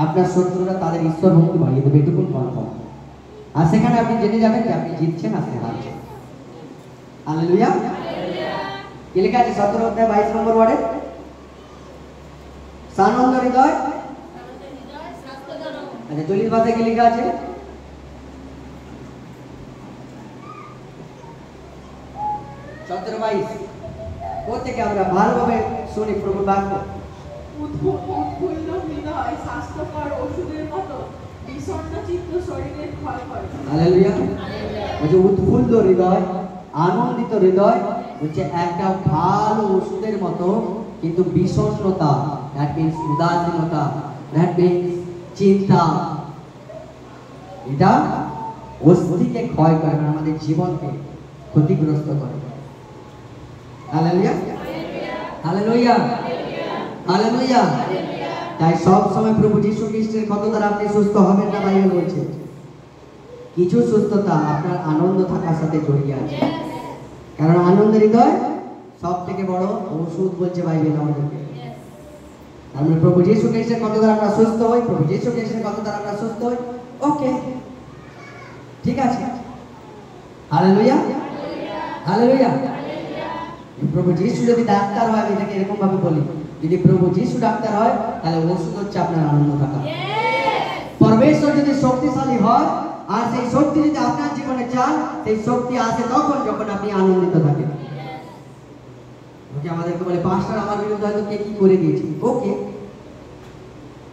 আপনার শত্রুরা তাদের ঈশ্বর ভক্তি বাড়িয়ে দেবে, এটুকুন কনফার্ম। আর সেখানে আপনি জেনে যাবেন যে আপনি জিতছেন, আপনি হারছেন। হালেলুয়া। কি লেখা আছে 17 অধ্যায় 22 নম্বর ওয়ার্ডে? সানন্দ হৃদয়। আচ্ছা, 40 ভাষায় কি লেখা আছে? প্রত্যেকে আমরা ভালোভাবে শুনি প্রভু বাক্য। উৎফুল্ল হৃদয় স্বাস্থ্যকর ওষুধের মতো, বিষণ্ণ চিত্ত শরীরের ক্ষয় করে। হালেলুয়া। বলছে উৎফুল্ল হৃদয়, আনন্দিত হৃদয় হচ্ছে একটা ভালো ওষুধের মতো, কিন্তু বিষণ্ণতা, দ্যাট মিন্স উদাসীনতা, দ্যাট মিন্স চিন্তা, এটা অস্থিকে ক্ষয় করে, আমাদের জীবনকে ক্ষতিগ্রস্ত করে। Hallelujah, hallelujah, hallelujah. তাই সব সময় প্রভু যীশু খ্রিস্টের কত দ্বারা আপনি সুস্থ হবেন না, বাইবেল বলছে কিছু সুস্থতা আপনার আনন্দ থাকার সাথে জড়িয়ে আছে। কারণ আনন্দের হৃদয় সব থেকে বড় ওষুধ বলছে বাইবেল আমাদেরকে। আমরা প্রভু যীশু খ্রিস্টের কত দ্বারা আমরা সুস্থ হই, প্রভু যীশু খ্রিস্টের কত দ্বারা আমরা সুস্থ হই। ওকে, ঠিক আছে। Hallelujah, hallelujah. প্রভু যীশু যদি ডাক্তার হয়, আমি এটাকে এরকম ভাবে বলি, যদি প্রভু যীশু ডাক্তার হয়, তাহলে ওষুধ হচ্ছে আপনার আনন্দ থাকা। পরমেশ্বর যদি শক্তিশালী হয়, আর সেই শক্তি যদি আপনার জীবনে চান, সেই শক্তি আসে তখন যখন আপনি আনন্দিত থাকেন। ওকে, আমাদেরকে বলে পাস্টার আমার বিরুদ্ধে হয়তো কে কি করে দিয়েছে। ওকে,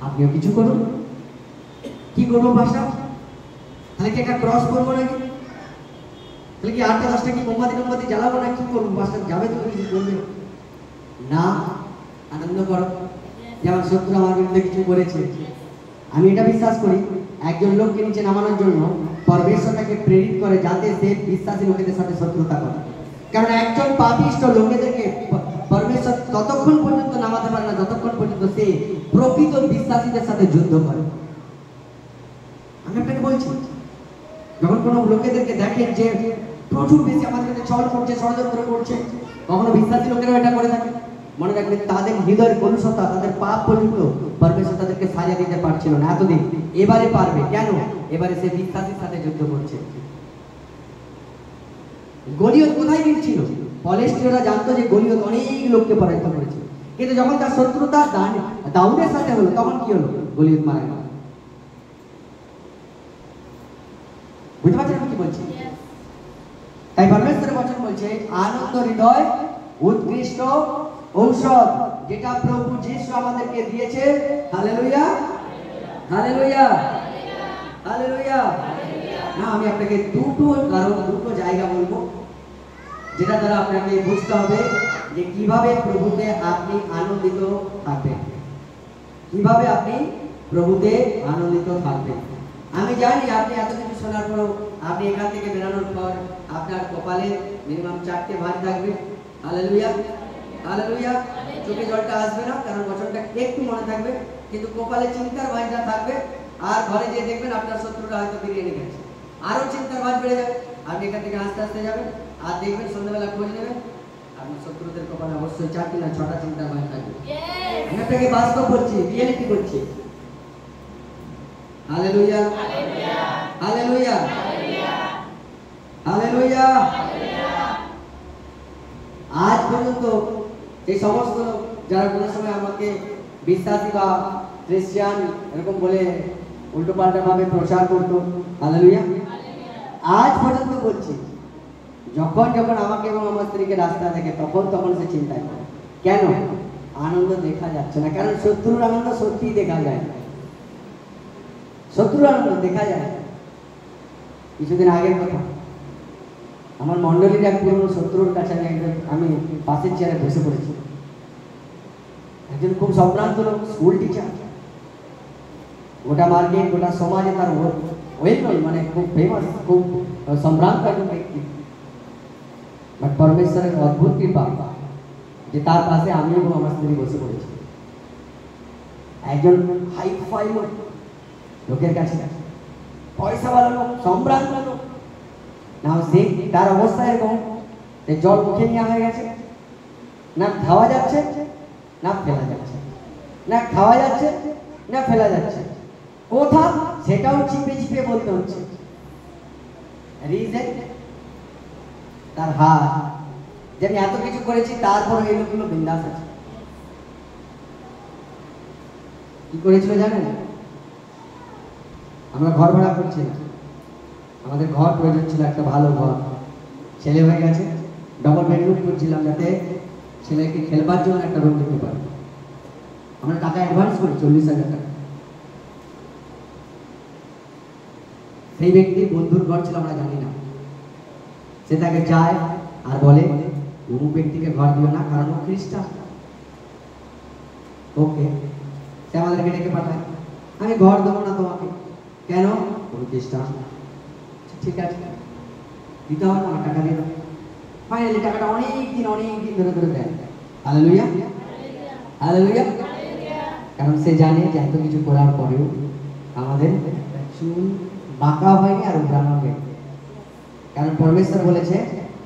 আপনিও কিছু করুন। কি করবো পাস্টার? তাহলে কি একটা ক্রস করবো নাকি? তাহলে কি 8টা 10টা কি মোমবাতি জ্বালাবো না? কি করবো পাস্টার? যাবে তো কিছু করবে না, আনন্দ করো। যেমন শত্রু আমার বিরুদ্ধে কিছু করেছে, আমি এটা বিশ্বাস করি, একজন লোককে নিচে নামানোর জন্য परमेश्वर ताके प्रेरित करे जाते से विश्वासी लोकेদের সাথে শত্রুতা করে। কারণ একজন পাপিষ্ট লোকেদেরকে परमेश्वर ততক্ষণ পর্যন্ত নামাতে পারে না যতক্ষণ পর্যন্ত সে প্রকৃত বিশ্বাসীদের সাথে যুদ্ধ করে। আমি আপনাকে বলছি, যখন কোনো লোকেদেরকে দেখেন যে প্রচুর বেশি আমাদের কাছে ছল করছে, ষড়যন্ত্র করছে, কখনো বিশ্বাসী লোকেরা এটা করে থাকে, মনে রাখবেন তাদের হৃদয়ের কলুষতা, তাদের পাপ পর্যন্ত পরমেশ্বর তাদেরকে সাজা দিতে পারছিল না এতদিন। এবারে পারবে। কেন? এবারে সে বিশ্বাসীর সাথে যুদ্ধ করছে। গলিয়ত কোথায় গিয়েছিল? পলেষ্টীয়রা জানতো যে গলিয়ত অনেক লোককে পরাজিত করেছে, কিন্তু যখন তার শত্রুতা দাউদের সাথে হলো তখন কি হলো? গলিয়ত মারা গেল। বুঝতে পারছেন আমি কি বলছি? তাই পরমেশ্বরের বচন বলছে আনন্দ হৃদয় উৎকৃষ্ট ঔষধ, যেটা প্রভু যিশু আমাদেরকে দিয়েছে। Hallelujah, hallelujah, hallelujah. না, আমি আপনাকে দুটো জায়গা বলবো যেটা দ্বারা আপনাকে বুঝতে হবে যে কিভাবে প্রভুতে আপনি আনন্দিত থাকবেন, কিভাবে আপনি প্রভুতে আনন্দিত থাকবেন। আমি জানি আপনি এত কিছু শোনার পরও আপনি এখান থেকে বেরানোর পর আপনার কপালে মিনিমাম 4টে ভাঁজ থাকবে। Hallelujah, hallelujah. চোখে জলটা আসবে না, কারণ বচনটা একটু মনে থাকবে, কিন্তু কপালে চিন্তার ভাঁজটা থাকবে। আর ঘরে যে দেখবেন আপনার শত্রুরা হয়তো বিরিয়ানি খাচ্ছে, আরো চিন্তার ভাঁজ বেড়ে যাবে। আপনি এখান থেকে আস্তে আস্তে যাবেন আর দেখবেন সন্ধ্যাবেলা খোঁজ নেবেন আপনার শত্রুদের কপালে অবশ্যই 4টি না 6টা চিন্তার ভাঁজ থাকবে। আমি আপনাকে বাস্তব বলছি, রিয়েলিটি বলছি। Hallelujah, hallelujah, hallelujah. আজ পর্যন্ত এই সমস্ত যারা কোনো সময় আমাকে বিশ্বাসী বা খ্রিস্টান এরকম বলে উল্টো পাল্টা ভাবে প্রচার করতো, হালেলুয়া, আজ পর্যন্ত বলছি যখন যখন আমাকে এবং আমার স্ত্রীকে রাস্তা দেখে তখন সে চিন্তায় করে। কেন? আনন্দ দেখা যাচ্ছে না। কারণ শত্রুর আনন্দ সত্যিই দেখা যায় না, শত্রুর আনন্দ দেখা যায়। কিছুদিন আগের কথা, আমার মন্ডলীর এক পুরনো শত্রুর কাছে আমি পাশের চেয়ারে বসে পড়েছি। একজন খুব সম্ভ্রান্ত লোক, স্কুল টিচার, গোটা মার্কেট গোটা সমাজে তার ওয়েল মানে খুব ফেমাস, খুব সম্ভ্রান্ত একজন ব্যক্তি। বাট পরমেশ্বরের অদ্ভুত কৃপা যে তার পাশে আমি এবং আমার স্ত্রী বসে পড়েছি। একজন হাই ফাই লোকের কাছে, পয়সাওয়ালা লোক, সম্ভ্রান্ত লোক, না সে তার অবস্থা এরকম যে জল মুখে নেওয়া হয়ে গেছে, না খাওয়া যাচ্ছে না ফেলা যাচ্ছে, না খাওয়া যাচ্ছে না ফেলা যাচ্ছে, কোথা সেটাও চিপে চিপে বলতে হচ্ছে। রিজন তার হাত, যে আমি এত কিছু করেছি তারপরে এই লোকগুলো বিন্দাস আছে। কি করেছিল জানেন? আমরা ঘর ভাড়া করছি না, আমাদের ঘর প্রয়োজন ছিল, একটা ভালো ঘর। ছেলে হয়ে গেছে, ডবল বেডরুম করছিলাম যাতে ছেলেকে খেলবার জন্য একটা রুম দিতে পারে। আমরা টাকা অ্যাডভান্স করি 40,000 টাকা। সেই ব্যক্তি বন্ধুর ঘর ছিল, আমরা জানি না। সে তাকে যায় আর বলে অমুক ব্যক্তিকে ঘর দিও না, কারণ ও খ্রিস্টান। ওকে, সে আমাদেরকে ডেকে পাঠায়, আমি ঘর দেবো না তোমাকে। কেন? তুমি খ্রিস্টান। ঠিক আছে, দিতে হবে না, টাকা দিয়ে দেবো। ফাইনালি টাকাটা অনেক দিন ধরে ধরে দেয়। Hallelujah, hallelujah. কারণ সে জানে যে এত কিছু করার পরেও আমাদের চুল বাঁকা হয়নি আর উড়ানো হয়নি। কারণ পরমেশ্বর বলেছে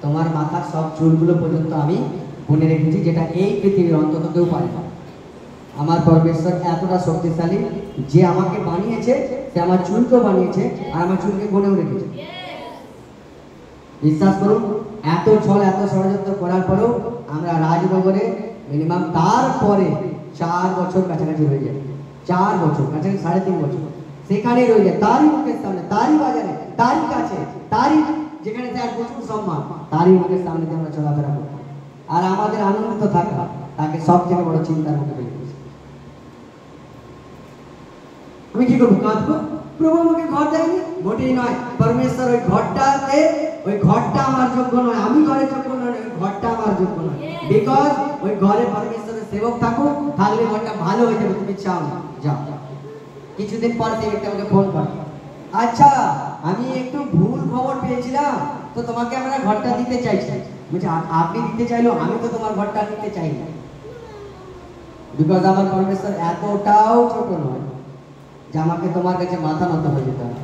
তোমার মাথার সব চুলগুলো পর্যন্ত আমি গুনে রেখেছি, যেটা এই পৃথিবীর অন্তত কেউ পারে না। আমার পরমেশ্বর এতটা শক্তিশালী যে আমাকে বানিয়েছে, সে আমার চুলকেও বানিয়েছে আর আমার চুলকে গুনেও রেখেছে। বিশ্বাস করুন, এত ছল এত ষড়যন্ত্র করার পরেও আমরা রাজনগরে মিনিমাম তারপরে 4 বছর কাছাকাছি রয়ে যায়। 4 বছর কাছাকাছি, 3.5 বছর সেখানেই রয়ে যায়, তারই মুখের সামনে, তারই বাজারে, তারই কাছে, তারই যেখানে তার প্রচুর সম্মান, তারই মুখের সামনে আমরা চলাফেরা করতাম। আর আমাদের আনন্দিত থাকা তাকে সব থেকে বড় চিন্তার মধ্যে ফেলে দিয়েছে। আমি কি করবো? কাঁদবো? প্রভু আমাকে ঘর দেয়নি? মোটেই নয়। পরমেশ্বর ওই ঘরটাতে, ওই ঘরটা আমার যোগ্য নয়, আমি ঘরের যোগ্য নয়, ওই ঘরটা আমার যোগ্য নয়। বিকজ ওই ঘরে পরমেশ্বরের সেবক থাকুক, থাকলে ঘরটা ভালো হয়ে যাবে। তুমি চাও না, যাও। কিছুদিন পর সেই ব্যক্তি আমাকে ফোন করে, আচ্ছা আমি একটু ভুল খবর পেয়েছিলাম, তো তোমাকে আমরা ঘরটা দিতে চাইছি। বলছে আপনি দিতে চাইলো, আমি তো তোমার ঘরটা দিতে চাই না, বিকজ আমার পরমেশ্বর এতটাও ছোট নয় যে আমাকে তোমার কাছে মাথা নত হয়ে যেতে হবে।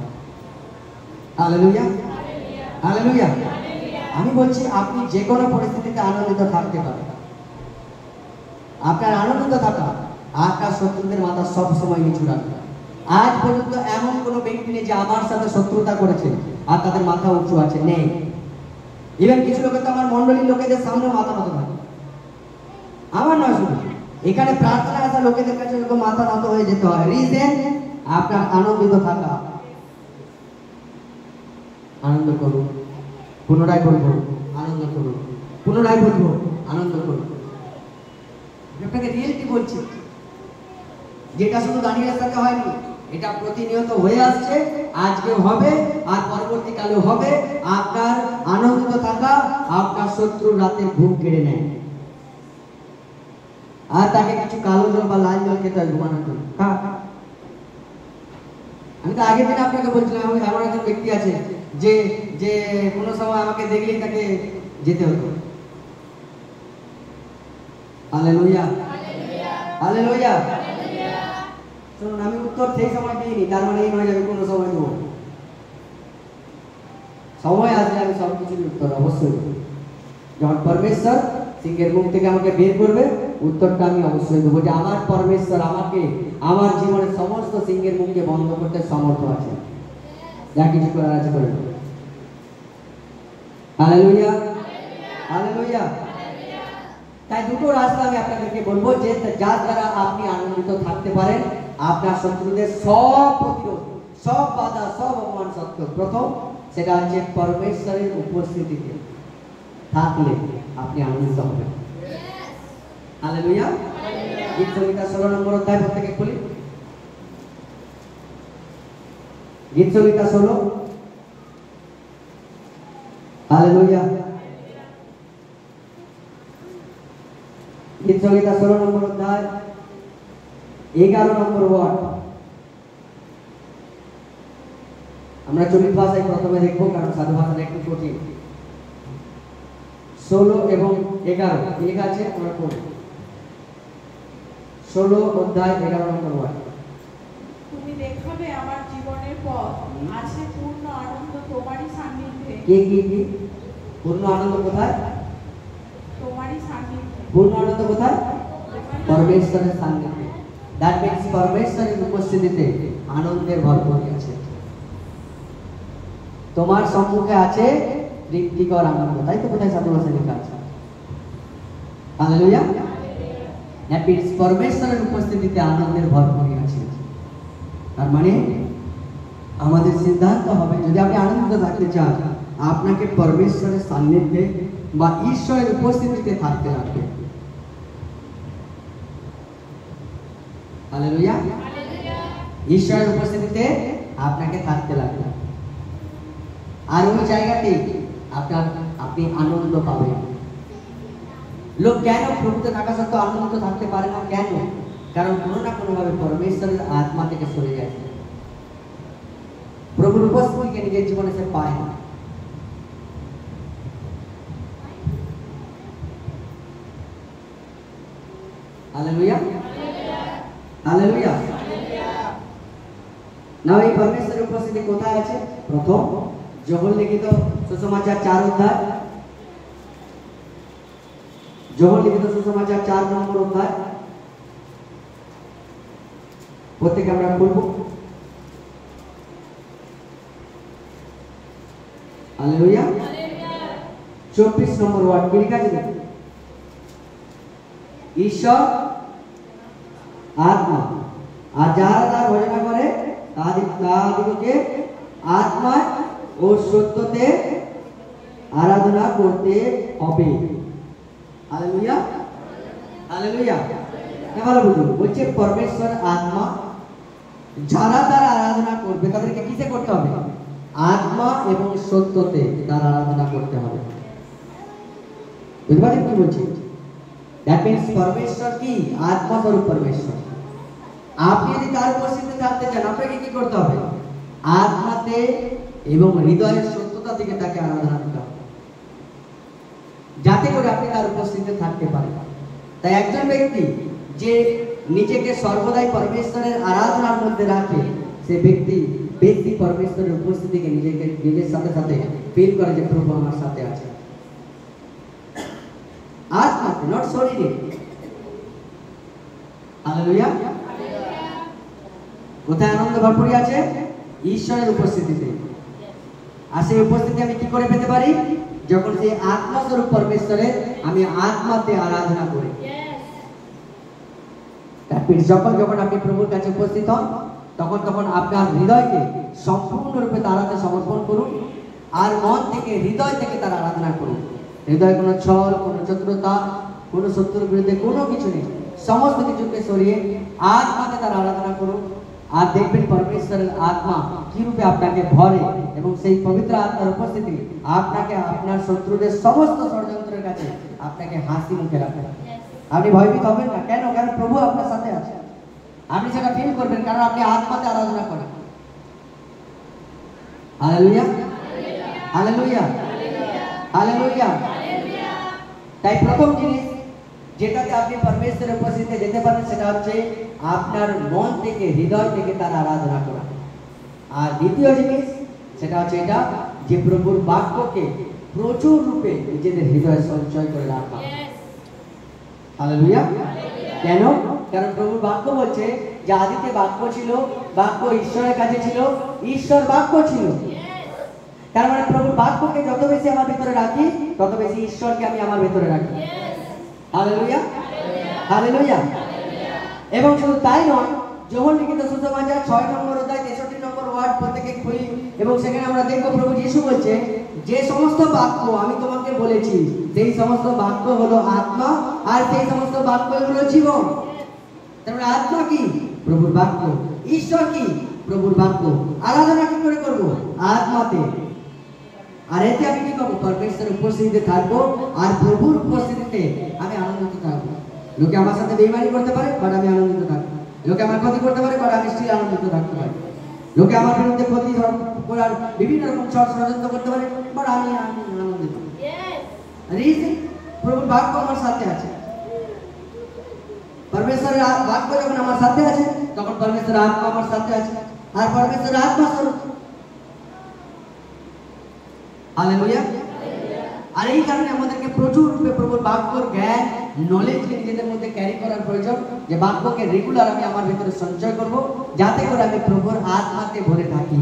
Hallelujah, hallelujah. আমি বলছি আপনি যে কোনো পরিস্থিতিতে আনন্দিত থাকতে পারেন। আপনার আনন্দিত থাকা আপনার শত্রুদের মাথা সব সময় নিচু রাখবে। আজ পর্যন্ত এমন কোনো ব্যক্তি নেই যে আমার সাথে শত্রুতা করেছে আর তাদের মাথা উঁচু আছে, নেই। ইভেন কিছু লোকের তো আমার মন্ডলীর লোকেদের সামনে মাথা নত থাকে, আমার নয় শুধু, এখানে প্রার্থনা আসা লোকেদের কাছে এরকম মাথা নত হয়ে যেতে হয়। রিজন আপনার আনন্দিত থাকা। আনন্দ করুন, পুনরায় বলবো আনন্দ করুন, পুনরায় বলবো আনন্দ করুন। আপনাকে রিয়েলিটি বলছি, যেটা শুধু দানিয়েলের সাথে হয়নি, এটা প্রতিনিয়ত হয়ে আসছে, আজকে হবে আর পরবর্তীকালেও হবে। আপনার আনন্দিত থাকা আপনার শত্রু রাতে ঘুম কেড়ে নেয়, আর তাকে কিছু কালো জল বা লাল জল খেতে হয় ঘুমানোর জন্য। আমি তো আগের দিন আপনাকে বলছিলাম, এমন একজন ব্যক্তি আছে যে যে কোনো সময় আমাকে দেখলেই তাকে যেতে হতো। Hallelujah, hallelujah. শুনুন, আমি উত্তর সেই সময় দিইনি, তার মানে এই নয় যে আমি কোনো সময় দেবো। সময় আসলে আমি সব কিছুর উত্তর অবশ্যই দেবো। যখন পরমেশ্বর সিংহের মুখ থেকে আমাকে বের করবে, উত্তরটা আমি অবশ্যই দেবো যে আমার পরমেশ্বর আমাকে আমার জীবনের সমস্ত সিংহের মুখকে বন্ধ করতে সমর্থ আছে, যা কিছু করার আছে করে দেবো। Hallelujah, hallelujah. তাই দুটো রাস্তা আমি আপনাদেরকে বলবো যে যার দ্বারা আপনি আনন্দিত থাকতে পারেন আপনার শত্রুদের সব প্রতিরোধ, সব বাধা, সব অপমান সত্ত্বেও। প্রথম, সেটা হচ্ছে পরমেশ্বরের উপস্থিতিতে থাকলে আপনি আনন্দিত হবেন। হালেলুয়া। গীত সংহিতা 16 নম্বর অধ্যায় প্রত্যেকে খুলি। গীত সংহিতা 16। হালেলুয়া। গীত সংহিতা 16 নম্বর অধ্যায় 11 নম্বর ওয়ার্ড। আমরা চলিত ভাষায় প্রথমে দেখবো, কারণ সাধু ভাষাটা একটু কঠিন। 16 এবং 11 লেখা আছে, আমরা পড়ি। 16 অধ্যায় 11 নম্বর ওয়ার্ড। তুমি দেখাবে আমার জীবনের পথ, আছে পূর্ণ আনন্দ তোমারই সান্নিধ্যে। কি পূর্ণ আনন্দ কোথায়? তোমারই সান্নিধ্যে। পূর্ণ আনন্দ কোথায়? পরমেশ্বরের সান্নিধ্যে। দ্যাট মিন্স পরমেশ্বরের উপস্থিতিতে আনন্দের ভরপুর আছে। তোমার সম্মুখে আছে তৃপ্তিকর আনন্দ, তাই তো কোথায় সাধু ভাষায় লেখা আছে। হালেলুয়া। দ্যাট মিন্স পরমেশ্বরের উপস্থিতিতে আনন্দের ভরপুর আছে। তার মানে আমাদের সিদ্ধান্ত হবে, যদি আপনি আনন্দিত থাকতে চান, আপনাকে পরমেশ্বরের সান্নিধ্যে বা ঈশ্বরের উপস্থিতিতে থাকতে লাগবে। হালেলুয়া। ঈশ্বরের উপস্থিতিতে আপনাকে থাকতে লাগবে, আর ওই জায়গাতে আপনি আনন্দ পাবেন। লোক কেন প্রভুতে থাকা সত্ত্বেও আনন্দিত থাকতে পারে না? কেন? কারণ কোনো না কোনো ভাবে পরমেশ্বরের আত্মা থেকে সরে যায়, প্রভুর উপস্থিতিকে নিজের জীবনে সে পায় না। Hallelujah, hallelujah. না, এই পরমেশ্বরের উপস্থিতি কোথায় আছে? প্রথম, যোহল লিখিত সুসমাচার 4 অধ্যায়। যোহল লিখিত সুসমাচার 4 নম্বর অধ্যায় প্রত্যেকে আমরা পড়ব। হালেলুয়া। 24 নম্বর ওয়ার্ড কি লেখা আছে? ঈশ্বর আত্মা, আর যারা তার ভজনা করে তাদিগকে আত্মায় ও সত্যতে আরাধনা করতে হবে। Hallelujah, hallelujah. এবার বুঝুন, বলছে পরমেশ্বর আত্মা, যারা তার আরাধনা করবে তাদেরকে কিসে করতে হবে? আত্মা এবং সত্যতে তার আরাধনা করতে হবে। বুঝতে পারছেন কি বলছি? দ্যাট মিন্স পরমেশ্বর কি? আত্মাস্বরূপ পরমেশ্বর। আপনি যদি তার উপস্থিতিতে থাকতে চান, আপনাকে কি করতে হবে? আত্মাতে এবং হৃদয়ের সত্যতা থেকে তাকে আরাধনা করতে হবে, যাতে করে আপনি তার উপস্থিতিতে থাকতে পারেন। তাই একজন ব্যক্তি যে নিজেকে সর্বদাই পরমেশ্বরের আরাধনার মধ্যে রাখে, সে ব্যক্তি পরমেশ্বরের উপস্থিতিকে নিজের সাথে সাথে ফিল করে যে প্রভু আমার সাথে আছে, আত্মাতে, নট শরীরে। হালেলুয়া। কোথায় আনন্দ ভরপুর আছে? ঈশ্বরের উপস্থিতিতে। আর সেই উপস্থিতি আমি কি করে পেতে পারি? যখন সেই আত্মাস্বরূপ পরমেশ্বরের আমি আত্মাতে আরাধনা করি। যখন আপনি প্রভুর কাছে উপস্থিত হন, তখন আপনার হৃদয়কে সম্পূর্ণরূপে তার হাতে সমর্পণ করুন, আর মন থেকে, হৃদয় থেকে তার আরাধনা করুন। হৃদয় কোনো ছল, কোনো চতুরতা, কোনো শত্রুর বিরুদ্ধে কোনো কিছু নেই, সমস্ত কিছুকে সরিয়ে আত্মাতে তার আরাধনা করুন। আর দেখবেন পরমেশ্বরের আত্মা কি রূপে আপনাকে ভরে, এবং সেই পবিত্র আত্মার উপস্থিতি আপনাকে আপনার শত্রুদের সমস্ত ষড়যন্ত্রের কাছে আপনাকে হাসি মুখে রাখে। আপনি ভয়ভীত হবেন না। কেন? কারণ প্রভু আপনার সাথে আছে। আপনি সেটা ফিল করবেন, কারণ আপনি আত্মাতে আরাধনা করেন। Hallelujah, hallelujah, hallelujah. তাই প্রথম জিনিস যেটাতে আপনি পরমেশ্বরের উপস্থিতিতে যেতে পারেন, সেটা হচ্ছে আপনার মন থেকে, হৃদয় থেকে তার আরাধনা করা। আর দ্বিতীয় জিনিস সেটা হচ্ছে এটা, যে প্রভুর বাক্যকে প্রচুর রূপে নিজেদের হৃদয়ে সঞ্চয় করে রাখা। হালেলুয়া। কেন? কারণ প্রভুর বাক্য বলছে যে আদিতে বাক্য ছিল, বাক্য ঈশ্বরের কাছে ছিল, ঈশ্বর বাক্য ছিল। তার মানে প্রভুর বাক্যকে যত বেশি আমার ভিতরে রাখি, তত বেশি ঈশ্বরকে আমি আমার ভিতরে রাখি। Hallelujah, hallelujah. এবং শুধু তাই নয়, যোহন লিখিত সুসমাচার 6 নম্বর অধ্যায় 63 নম্বর ওয়ার্ড প্রত্যেকে খুলি, এবং সেখানে আমরা দেখব প্রভু যিশু বলছে যে সমস্ত বাক্য আমি তোমাকে বলেছি, সেই সমস্ত বাক্য হলো আত্মা, আর সেই সমস্ত বাক্য হলো জীবন। তার মানে আত্মা কি? প্রভুর বাক্য। ঈশ্বর কি? প্রভুর বাক্য। আরাধনা কি করে করব? আত্মাতে। আর এতে আমি কি করবো? পরমেশ্বরের উপস্থিতিতে থাকবো, আর প্রভুর উপস্থিতিতে আমি আনন্দিত থাকবো। লোকে আমার সাথে বেঈমানি করতে পারে, বাট আমি আনন্দিত থাকবো। লোকে আমার ক্ষতি করতে পারে, বাট আমি স্টিল আনন্দিত থাকতে পারি। লোকে আমার বিরুদ্ধে ক্ষতি করার বিভিন্ন রকম ষড়যন্ত্র করতে পারে, বাট আমি আনন্দিত। রিজন, প্রভুর বাক্য আমার সাথে আছে। পরমেশ্বরের বাক্য যখন আমার সাথে আছে, তখন পরমেশ্বরের আত্মা আমার সাথে আছে, আর পরমেশ্বরের আত্মা স্বরূপ। হালেলুয়া। আর এই কারণে আমাদেরকে প্রচুর রূপে প্রভুর বাক্যর জ্ঞান, নলেজকে নিজেদের মধ্যে ক্যারি করার প্রয়োজন, যে বাক্যকে রেগুলার আমি আমার ভিতরে সঞ্চয় করব, যাতে করে আমি প্রভুর আত্মাতে ভরে থাকি।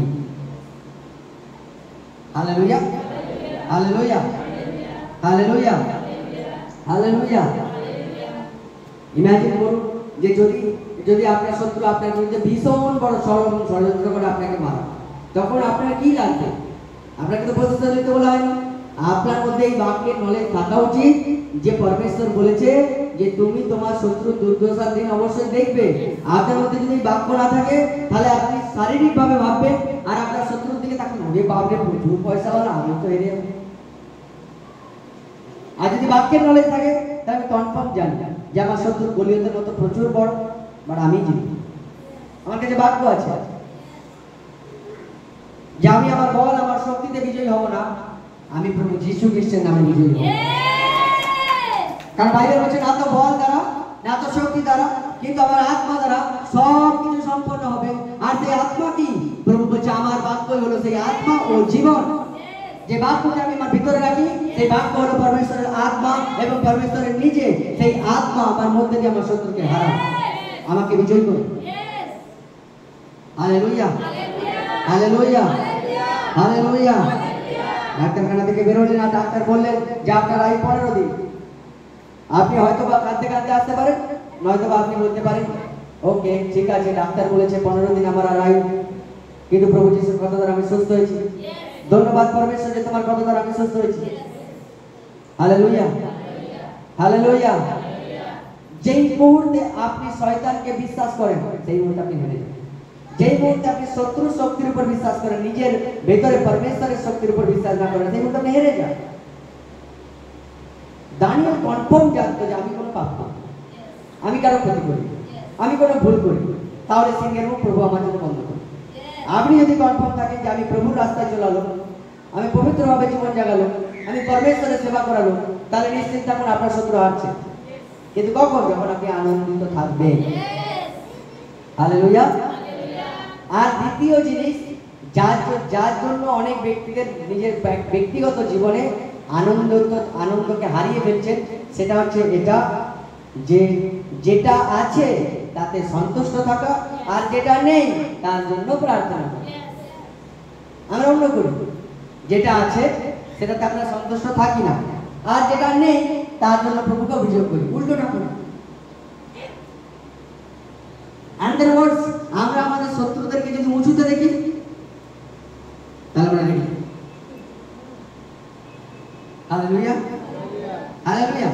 Hallelujah, hallelujah, hallelujah, hallelujah. Imagine করুন যে যদি আপনার শত্রু আপনার বিরুদ্ধে ভীষণ বড় ষড়যন্ত্র করে আপনাকে মারা, তখন আপনার কি লাগবে? আপনাকে তো প্রতিশ্রুতি দিতে বলা হয়নি। আপনার মধ্যে এই বাক্যের নলেজ থাকা উচিত যে পরমেশ্বর বলেছে যে তুমি তোমার শত্রু দুর্দশার দিন অবশ্যই দেখবে। আপনার মধ্যে যদি বাক্য না থাকে, তাহলে আপনি শারীরিকভাবে ভাববেন, আর আপনার শত্রুর দিকে তাকান, ওরে বাপরে প্রচুর পয়সা হলো, আমি তো হেরে যাবো। আর যদি বাক্যের নলেজ থাকে, তাহলে কনফার্ম জানি যে আমার শত্রু গলিয়তের মতো প্রচুর বড়, বাট আমি জিতব। আমার কাছে বাক্য আছে যে আমি আমার বল, আমার শক্তিতে বিজয়ী হব না, আমি প্রভু যীশু খ্রিস্টের নামে বিজয়ী হব। কারণ বাইবেল বলছে না তো বল দ্বারা, না তো শক্তি দ্বারা, কিন্তু আমার আত্মা দ্বারা সব কিছু সম্পন্ন হবে। আর সেই আত্মা কি? প্রভু বলছে আমার বাক্যই হলো সেই আত্মা ও জীবন। যে বাক্যকে আমি আমার ভিতরে রাখি, সেই বাক্য হলো পরমেশ্বরের আত্মা, এবং পরমেশ্বরের নিজে সেই আত্মা আমার মধ্যে দিয়ে আমার শত্রুকে হারায়, আমাকে বিজয় করে। Hallelujah, hallelujah, hallelujah. ডাক্তারখানা থেকে বেরোলেন, আর ডাক্তার বললেন যে আপনার আয়ু 15 দিন। আপনি হয়তো বা কাঁদতে কাঁদতে আসতে পারেন, নয়তো বা আপনি বলতে পারেন ওকে ঠিক আছে, ডাক্তার বলেছে 15 দিন আমার আর আয়ু, কিন্তু প্রভু যিশুর কথা দ্বারা আমি সুস্থ হয়েছি। ধন্যবাদ পরমেশ্বর যে তোমার কথা দ্বারা আমি সুস্থ হয়েছি। Hallelujah, hallelujah. যেই মুহূর্তে আপনি শয়তানকে বিশ্বাস করেন, সেই মুহূর্তে আপনি হেরে যান। যেই মুহূর্তে আপনি শত্রুর শক্তির উপর বিশ্বাস করেন, নিজের ভেতরে পরমেশ্বরের শক্তির উপর বিশ্বাস না করেন, সেই মুহূর্তে আপনি হেরে যান। দানিয়েল কনফার্ম জানতো যে আমি কোনো পাপ করি, আমি কারো ক্ষতি করি, আমি কোনো ভুল করি, তাহলে সিংহের মুখ প্রভু আমার জন্য বন্ধ করি। আপনি যদি কনফার্ম থাকেন যে আমি প্রভুর রাস্তায় চলালো, আমি পবিত্রভাবে জীবন জাগালো, আমি পরমেশ্বরের সেবা করালো, তাহলে নিশ্চিত থাকুন আপনার শত্রু আসছে। কিন্তু কখন? যখন আপনি আনন্দিত থাকবেন। হালেলুয়া। আর দ্বিতীয় জিনিস, যার জন্য অনেক ব্যক্তিদের নিজের ব্যক্তিগত জীবনে আনন্দকে হারিয়ে ফেলছেন, সেটা হচ্ছে এটা যে যেটা আছে তাতে সন্তুষ্ট থাকা, আর যেটা নেই তার জন্য প্রার্থনা করা। আমরা অন্য করি, যেটা আছে সেটাতে আমরা সন্তুষ্ট থাকি না, আর যেটা নেই তার জন্য প্রভুকে অভিযোগ করি, উল্টোটা করি। আমরা আমাদের শত্রুদেরকে যদি উঁচুতে দেখি, তাহলে আমরা দেখি হালেলুয়া, হালেলুয়া।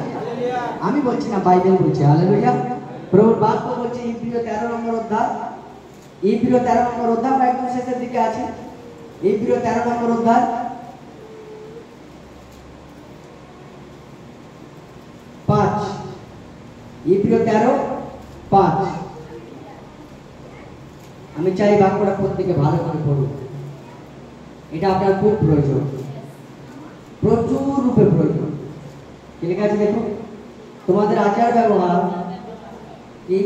আমি বলছি না, বাইবেল বলছে। হালেলুয়া। প্রভুর বাক্য বলছে ইব্রিয় 13 নম্বর অধ্যায়, ইব্রিয় 13 নম্বর অধ্যায়, আমরা একদম শেষের দিকে আছি। ইব্রিয় 13 নম্বর অধ্যায় 5, ইব্রিয় 13:5। আমি চাই বাক্যটা প্রত্যেকে ভালো করে পড়ুন, এটা আপনার খুব প্রয়োজন, প্রচুর রূপে প্রয়োজন। কি লেখা আছে দেখো, তোমাদের আচার ব্যবহার কি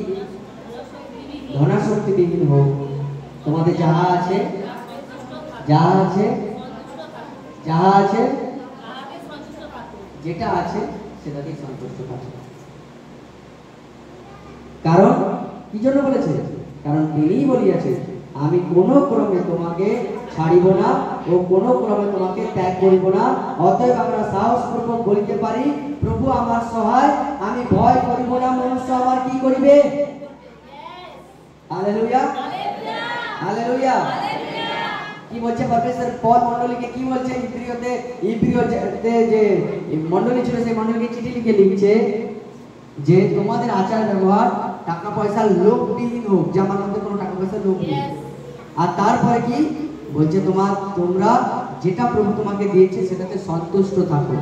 ধনাসক্তিবিহীন হোক, তোমাদের যাহা আছে যেটা আছে সেটাতেই সন্তুষ্ট থাকো। কারণ কি জন্য বলেছে? কারণ তিনিই বলিয়াছে, আমি কোনো ক্রমে তোমাকে ছাড়িব না ও কোনো ক্রমে তোমাকে ত্যাগ করিব না। অতএব আমরা সাহসপূর্বক বলিতে পারি, প্রভু আমার সহায়, আমি ভয় করিব না। মনুষ্য আমার কি করিবে? Hallelujah, hallelujah. কি বলছে প্রফেসর পল মণ্ডলীকে? কি বলছে? ইব্রিয়তে যে মণ্ডলী ছিল, সেই মণ্ডলীকে চিঠি লিখে লিখছে যে তোমাদের আচার ব্যবহার টাকা পয়সার লোভবিহীন হোক, যে আমার মধ্যে কোনো টাকা পয়সার লোভ নেই। আর তারপরে কি বলছে? তোমরা যেটা প্রভু তোমাকে দিয়েছে সেটাতে সন্তুষ্ট থাকো।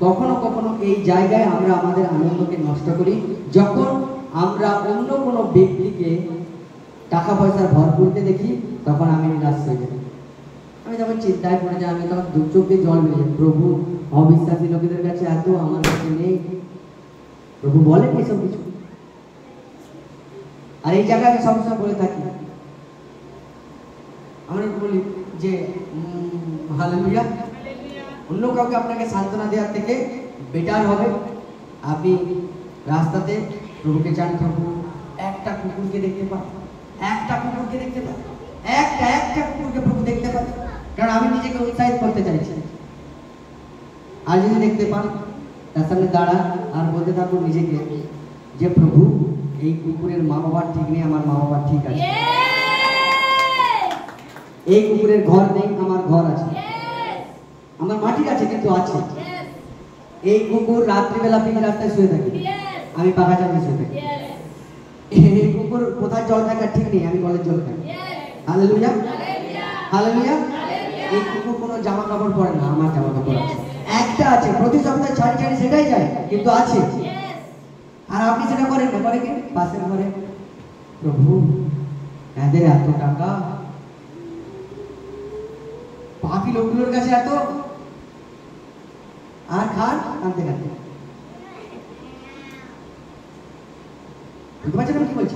কখনো কখনো এই জায়গায় আমরা আমাদের আনন্দকে নষ্ট করি, যখন আমরা অন্য কোনো ব্যক্তিকে টাকা পয়সার ভরপুরতে দেখি, তখন আমি নিরাশ হয়ে যাই। আমি যখন চিন্তায় পড়ে যাই, আমি তখন দু চোখ দিয়ে জল বেরিয়ে যায়। প্রভু অবিশ্বাসী লোকেদের কাছে এত, আমার কাছে নেই। প্রভু বলেন এসব কিছু। আর এই জায়গায় আমি সবসময় বলে থাকি, আমরা বলি যে হালেলুয়া, অন্য কাউকে আপনাকে সান্ত্বনা দেওয়ার থেকে বেটার হবে আপনি রাস্তাতে প্রভুকে চান, প্রভু একটা কুকুরকে দেখতে পান, একটা কুকুরকে দেখতে পান, একটা কুকুরকে প্রভু দেখতে পান। কারণ আমি নিজেকে উৎসাহিত করতে চাইছি। আর যদি দেখতে পান, তার সামনে দাঁড়ান আর বলতে থাকুন নিজেকে যে প্রভু এই কুকুরের মা বাবার ঠিক নেই, আমার মা বাবার ঠিক আছে। এই কুকুরের ঘর নেই, আমার ঘর আছে। আমার মাটির আছে কিন্তু আছে। এই কুকুর রাত্রিবেলা পিচ রাস্তায় শুয়ে থাকে, আমি পাখা চালিয়ে শুয়ে থাকি। এই কুকুর কোথায় জল থাকার ঠিক নেই, আমি কলের জল খাই। Hallelujah, hallelujah. এই কুকুর কোনো জামা কাপড় পরে না, আমার জামা কাপড় আছে। একটা আছে, প্রতি সপ্তাহে ছাড়ি সেটাই যায়, কিন্তু আছে। আর আপনি সেটা করেন না, করে কি? পাশের ঘরে প্রভু এদের এত টাকা, বাকি লোকগুলোর কাছে এত, আর খান কানতে কানতে। বুঝতে পারছেন আমি কি বলছি?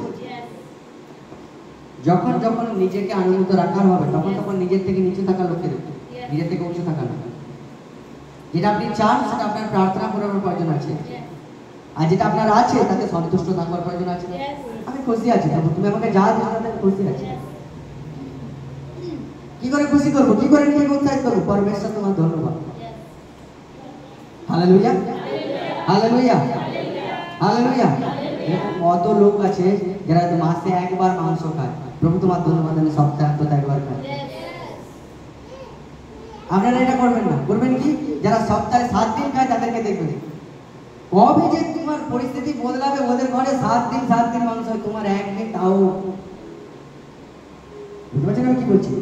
যখন যখন নিজেকে আনন্দিত রাখার হবে, তখন তখন নিজের থেকে নিচে থাকা লোককে দেখুন, নিজের থেকে উঁচু থাকা না। যেটা আপনি চান সেটা আপনার প্রার্থনা করার প্রয়োজন আছে, আর যেটা আপনার আছে তাতে সন্তুষ্ট থাকবার প্রয়োজন আছে। আমি খুশি আছি, তুমি আমাকে যা দিচ্ছ তাতে খুশি আছি। কি করে খুশি করবো? কি করে নিজেকে উৎসাহিত করবো? পরমেশ্বর তোমার ধন্যবাদ। Hallelujah, hallelujah, hallelujah. কত লোক আছে যারা মাসে একবার মাংস খায়, প্রভু তোমার ধন্যবাদ, আমি সপ্তাহে অন্তত একবার খাই। আপনারা এটা করবেন না, করবেন কি? যারা সপ্তাহে 7 দিন খায় তাদেরকে দেখবেন। কবে যে তোমার পরিস্থিতি বদলাবে, ওদের ঘরে 7 দিন মাংস হয়, তোমার একদিন তাও। বুঝতে পারছেন আমি কি বলছি?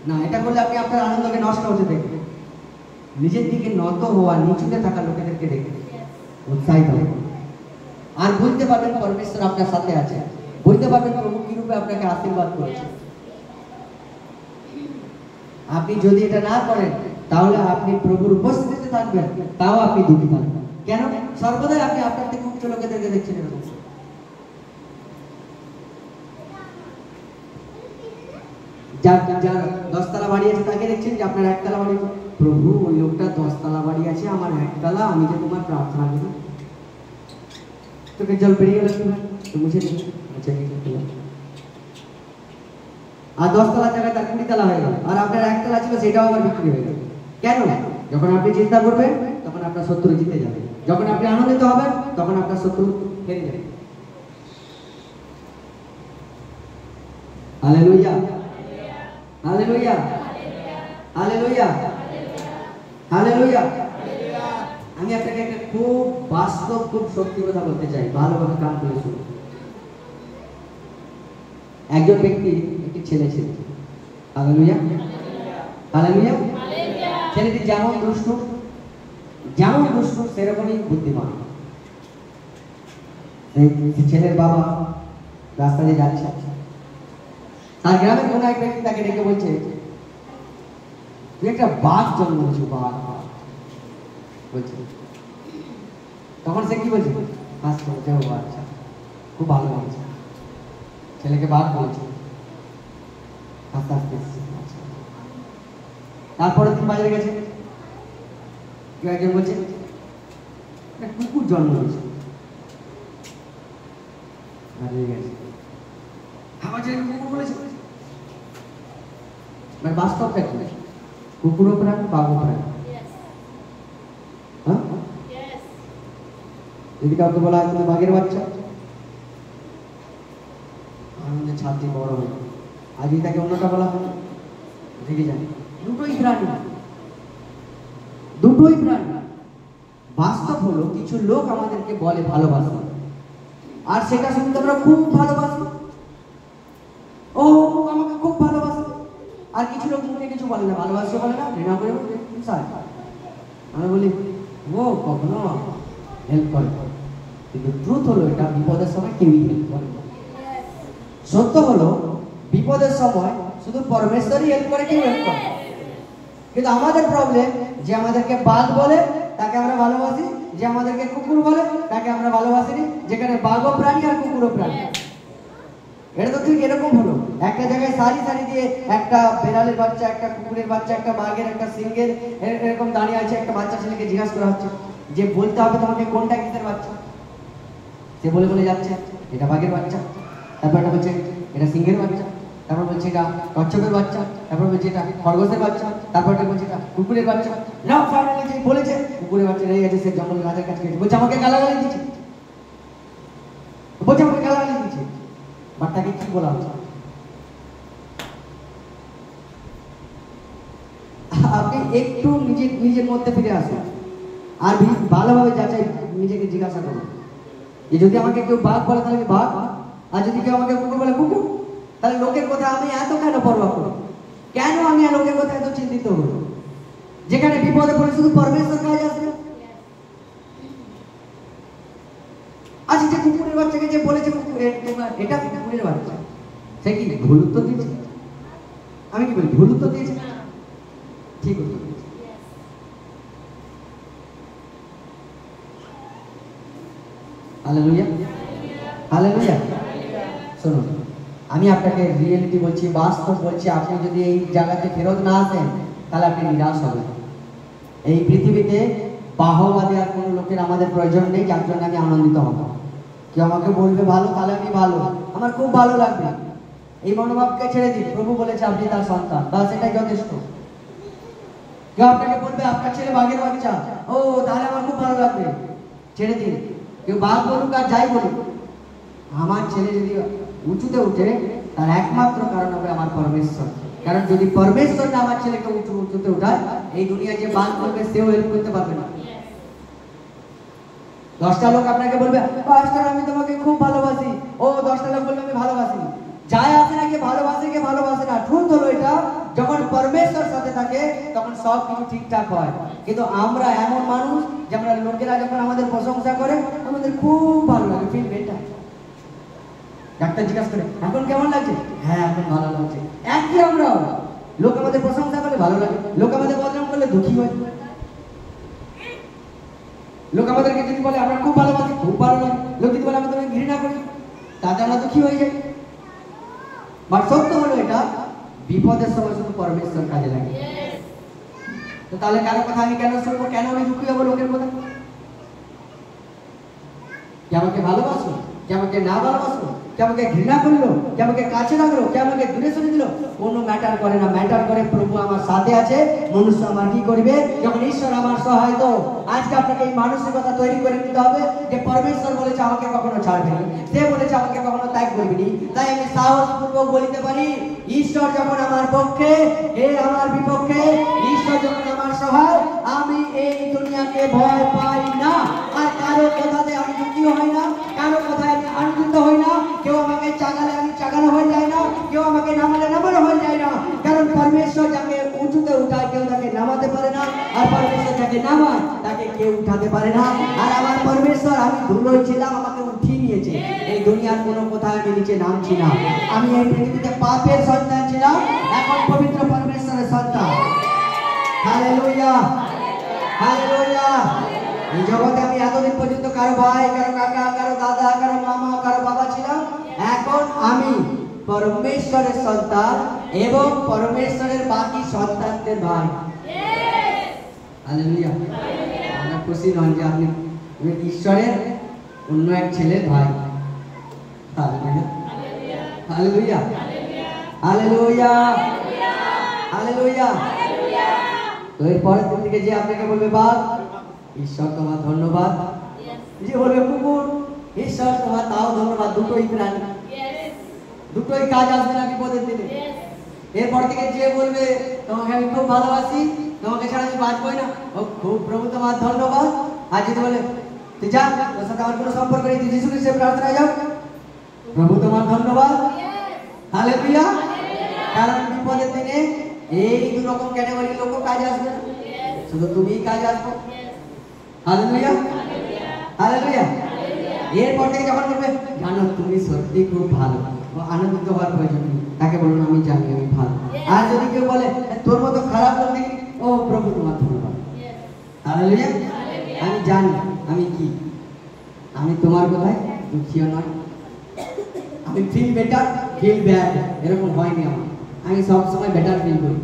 না, এটা করলে আপনি আপনার আনন্দকে নষ্ট হতে দেখবেন। নিজের দিকে নত হওয়া, নিচুতে থাকা লোকেদেরকে দেখবেন, উৎসাহিত হবে। আর বুঝতে পারবেন পরমেশ্বর আপনার সাথে আছে, বুঝতে পারবেন প্রভু কি রূপে আপনাকে আশীর্বাদ করেছে। আপনি যদি এটা না করেন তাহলে আপনি প্রভুর উপস্থিতিতে থাকবেন, তাও আপনি দুঃখী থাকবেন। কেন? সর্বদাই আপনি আপনার থেকে উচ্চ লোকেদেরকে দেখছেন এরকম। যার 10 তলা বাড়ি আছে তাকে দেখছেন যে আপনার 1 তলা বাড়ি। প্রভু, ওই লোকটা 10 তলা বাড়ি আছে, আমার 1 তলা, আমি যে তোমার প্রার্থনা করি। তোকে জল বেরিয়ে গেল তো মুছে দিন। আর 10 তলার জায়গায় তার 20 তলা হয়ে গেল, আর আপনার 1 তলা ছিল সেটাও আবার বিক্রি হয়ে গেল। কেন? যখন আপনি চিন্তা করবেন তখন আপনার শত্রু জিতে যাবে, যখন আপনি আনন্দিত হবেন তখন আপনার শত্রু হেরে যাবে। Hallelujah, hallelujah, hallelujah, hallelujah. আমি আপনাকে একটা খুব বাস্তব, খুব সত্যি কথা বলতে চাই, ভালোভাবে কাম করে শুনুন। একজন ব্যক্তি একটি ছেলে ছিল। Hallelujah, hallelujah. ছেলেটি যেমন দুষ্টু সেরকমই বুদ্ধিমান। ছেলের বাবা রাস্তা দিয়ে যাচ্ছে, তার গ্রামের কোনো এক ব্যক্তি তাকে ডেকে বলছে, তুই একটা বাঘ জন্ম হয়েছে, বাঘ বলছে। তখন সে কি বলছে? আচ্ছা, খুব ভালো লাগছে, ছেলেকে বাঘ বলছে। আস্তে আস্তে তারপরে দিন বাজারে গেছে, কেউ একজন বলছে একটা কুকুর জন্ম হয়েছে। কুকুর বলেছে, বাস্তবটা কি? কুকুরও প্রাণ, বাঘও প্রাণ। হ্যাঁ, যদি কাউকে বলা হয় তুমি বাঘের বাচ্চা, আনন্দের ছাত্রী বড় হয়। আজ তাকে অন্যটা বলা হয়, রেগে যায়। দুটোই প্রাণী, দুটোই প্রাণী। বাস্তব হলো কিছু লোক আমাদেরকে বলে ভালোবাসা, আর সেটা শুনতে আমরা খুব ভালোবাসি, ও আমাকে খুব ভালোবাসে। আর কিছু লোক মুখে কিছু বলে না, ভালোবাসে বলে না, ঘৃণা করে। আমি বলি ও কখনো হেল্প করে, কিন্তু ট্রুথ হলো এটা, বিপদের সময় কেউই হেল্প করে। সত্য হলো বিপদের সময় শুধু পরমেশ্বরই হেল্প করে, কেউ হেল্প করে। কিন্তু আমাদের প্রবলেম যে আমাদেরকে বাঘ বলে তাকে আমরা ভালোবাসি, যে আমাদেরকে কুকুর বলে তাকে আমরা ভালোবাসিনি, যেখানে বাঘও প্রাণী আর কুকুরও প্রাণী। এটা তো ঠিক এরকম হলো, একটা জায়গায় সারি সারি দিয়ে একটা বেড়ালের বাচ্চা, একটা কুকুরের বাচ্চা, একটা বাঘের, একটা সিংহের এরকম দাঁড়িয়ে আছে। একটা বাচ্চা ছেলেকে জিজ্ঞাসা করা হচ্ছে যে বলতে হবে তোমাকে কোনটা কিসের বাচ্চা। সে বলে বলে যাচ্ছে এটা বাঘের বাচ্চা, তারপর এটা বলছে এটা সিংহের বাচ্চা, তারপর বলছে এটা কচ্ছপের বাচ্চা, তারপর বলছে এটা খরগোশের বাচ্চা, তারপর এটা বলছে এটা কুকুরের বাচ্চা। না, ফাইনালি যে বলেছে কুকুরের বাচ্চা রয়ে গেছে, সে জঙ্গল গাছের কাছে গেছে, বলছে আমাকে গালাগালি দিচ্ছে, বলছে আমাকে গালাগালি দিচ্ছে। বাট তাকে কি বলা হচ্ছে? আপনি একটু নিজের মধ্যে ফিরে আসুন আর ভালোভাবে যাচাই নিজেকে জিজ্ঞাসা করুন যে যদি আমাকে কেউ বাঘ বলে তাহলে আমি বাঘ, আর যদি কেউ আমাকে কুকুর বলে কুকুর, তাহলে লোকের কথা আমি এত কেন পরোয়া করি? কেন আমি লোকের কথা এত চিন্তিত হব? যেখানে বিপদে পড়ে শুধু পরমেশ্বর কাজ আসবে। আচ্ছা, যে কুকুরের বাচ্চাকে যে বলেছে এটা কুকুরের বাচ্চা, সে কি ভুল উত্তর দিয়েছে? আমি কি বলি ভুল উত্তর দিয়েছে? ঠিক উত্তর দিয়েছে। Hallelujah, hallelujah. শুনুন, আমি আপনাকে রিয়েলিটি বলছি, বাস্তব বলছি। আপনি যদি এই জায়গাতে ফেরত না আসেন তাহলে আপনি নিরাশ হবেন। এই পৃথিবীতে বাহবা দেওয়ার কোনো লোকের আমাদের প্রয়োজন নেই, যার জন্য আমি আনন্দিত হব। কেউ আমাকে বলবে ভালো, তাহলে আমি ভালো, আমার খুব ভালো লাগবে। এই মনোভাবকে ছেড়ে দিন। প্রভু বলেছে আপনি তার সন্তান, বাস এটাই যথেষ্ট। কেউ আপনাকে বলবে আপনার ছেলে বাঘের বাচ্চা, ও তাহলে আমার খুব ভালো লাগবে, ছেড়ে দিন। কেউ বাঘ বলুক আর যাই বলুক, আমার ছেলে যদি উঁচুতে উঠে তার একমাত্র কারণ হবে আমার পরমেশ্বর। কারণ যদি পরমেশ্বর না আমার ছেলেকে উঁচুতে উঠায়, এই দুনিয়ায় যে বাঘ বলবে সেও হেল্প করতে পারবে না। 10টা লোক আপনাকে বলবে পাস্টার আমি তোমাকে খুব ভালোবাসি, ও 10টা লোক বলবে আমি ভালোবাসি, যায় আসে না, কে ভালোবাসে কে ভালোবাসে না। ট্রুথ হলো এটা, যখন পরমেশ্বর সাথে থাকে তখন সব কিছু ঠিকঠাক হয়। কিন্তু আমরা এমন মানুষ যে আমরা লোকেরা যখন আমাদের প্রশংসা করে আমাদের খুব ভালো লাগে, ফিল বেটার। ডাক্তার জিজ্ঞাসা করে এখন কেমন লাগছে, হ্যাঁ এখন ভালো লাগছে। একই আমরাও লোক আমাদের প্রশংসা করলে ভালো লাগে, লোক আমাদের বদনাম করলে দুঃখী হয়। লোক আমাদেরকে যদি বলে আমরা খুব ভালোবাসি, খুব ভালো লাগে। লোক যদি বলে আমরা তোমাকে ঘৃণা করি, তাতে আমরা দুঃখী হয়ে যাই। বাট সত্য হলো এটা, বিপদের সময় শুধু পরমেশ্বর কাজে লাগে। তো তাহলে কারো কথা আমি কেন শুনবো, কেন আমি দুঃখী হবো লোকের কথা? কে আমাকে ভালোবাসো, কে আমাকে না ভালোবাসো, কে আমাকে ঘৃণা করলো, কে আমাকে কাছে রাখলো, কে আমাকে দূরে সরে দিল, কোনো ম্যাটার করে না। ম্যাটার করে প্রভু আমার সাথে আছে, মনুষ্য আমার কি করবে যখন ঈশ্বর আমার সহায়। তো আজকে আপনাকে এই মানসিকতা তৈরি করে নিতে হবে যে পরমেশ্বর বলেছে আমাকে কখনো ছাড়বেনি, সে বলেছে আমাকে কখনো ত্যাগ করবেনি। তাই আমি সাহসপূর্বক বলতে পারি, ঈশ্বর যখন আমার পক্ষে, হে আমার বিপক্ষে, ঈশ্বর যখন আমার সহায়, আমি এই দুনিয়াকে ভয় পাই না। আর কারো কথাতে আমি দুঃখী হই না, কারো কথায় আমি আনন্দিত হই না। কেউ আমাকে চাগালে আমি চাগানো হয়ে যায় না, কেউ আমাকে নামালে নামানো হয়ে যায় না। কারণ পরমেশ্বর যাকে উঁচুতে উঠায় কেউ তাকে নামাতে পারে না, আর পরমেশ্বর যাকে নামায় তাকে কেউ উঠাতে পারে না। আর আমার পরমেশ্বর, আমি ধুলোয় ছিলাম, আমাকে উঠিয়ে নিয়েছে। এই দুনিয়ার কোনো কোথায় আমি নিচে নামছি না। আমি এই পৃথিবীতে পাপের সন্তান ছিলাম, এখন পবিত্র পরমেশ্বরের সন্তান। Hallelujah, hallelujah. এই জগতে আমি এতদিন পর্যন্ত কারো ভাই, কারো কাকা, কারো দাদা, কারো মামা, কারো বাবা ছিলাম। এখন আমি পরমেশ্বরের সন্তান এবং পরমেশ্বরের বাকি সন্তানদের ভাই। হালেলুয়া। আমরা খুশি নন যে আপনি ঈশ্বরের অন্য এক ছেলের ভাই। Hallelujah, hallelujah, hallelujah, hallelujah. তো এর পরের দিন থেকে যে আপনাকে বলবে বাপ, ঈশ্বর তোমার ধন্যবাদ, যে বলবে কুকুর, ঈশ্বর তোমার তাও ধন্যবাদ। দুটোই প্রাণী, দুটোই কাজ আসবে না বিপদের দিনে। এরপর থেকে যে বলবে তোমাকে আমি খুব ভালোবাসি, তোমাকে ছাড়া আমি বাঁচবই না, ও খুব প্রভু তোমার ধন্যবাদ। আর যদি বলে তুই যা, তোর সাথে আমার কোনো সম্পর্ক নেই, তুই যিশু খ্রিস্টের প্রার্থনায় যাও, প্রভু তোমার ধন্যবাদ। হালেলুয়া। কারণ বিপদের দিনে এই দু রকম ক্যাটাগরির লোক কাজে আসবে না, শুধু তুমিই কাজে আসবে। Hallelujah, hallelujah. এরপর থেকে যখন বলবে জানো তুমি সত্যি খুব ভালো, ও আনন্দিত হওয়ার প্রয়োজন নেই, তাকে বলুন আমি জানি আমি ভালো। আর যদি কেউ বলে তোর মতো খারাপ লোক দেখি, ও প্রভু তোমার ধন্যবাদ। হালেলুয়া। আমি জানি আমি কি, আমি তোমার কথায় দুঃখীও নয়। আমি ফিল বেটার ফিল ব্যাড এরকম হয়নি আমার, আমি সবসময় বেটার ফিল করি।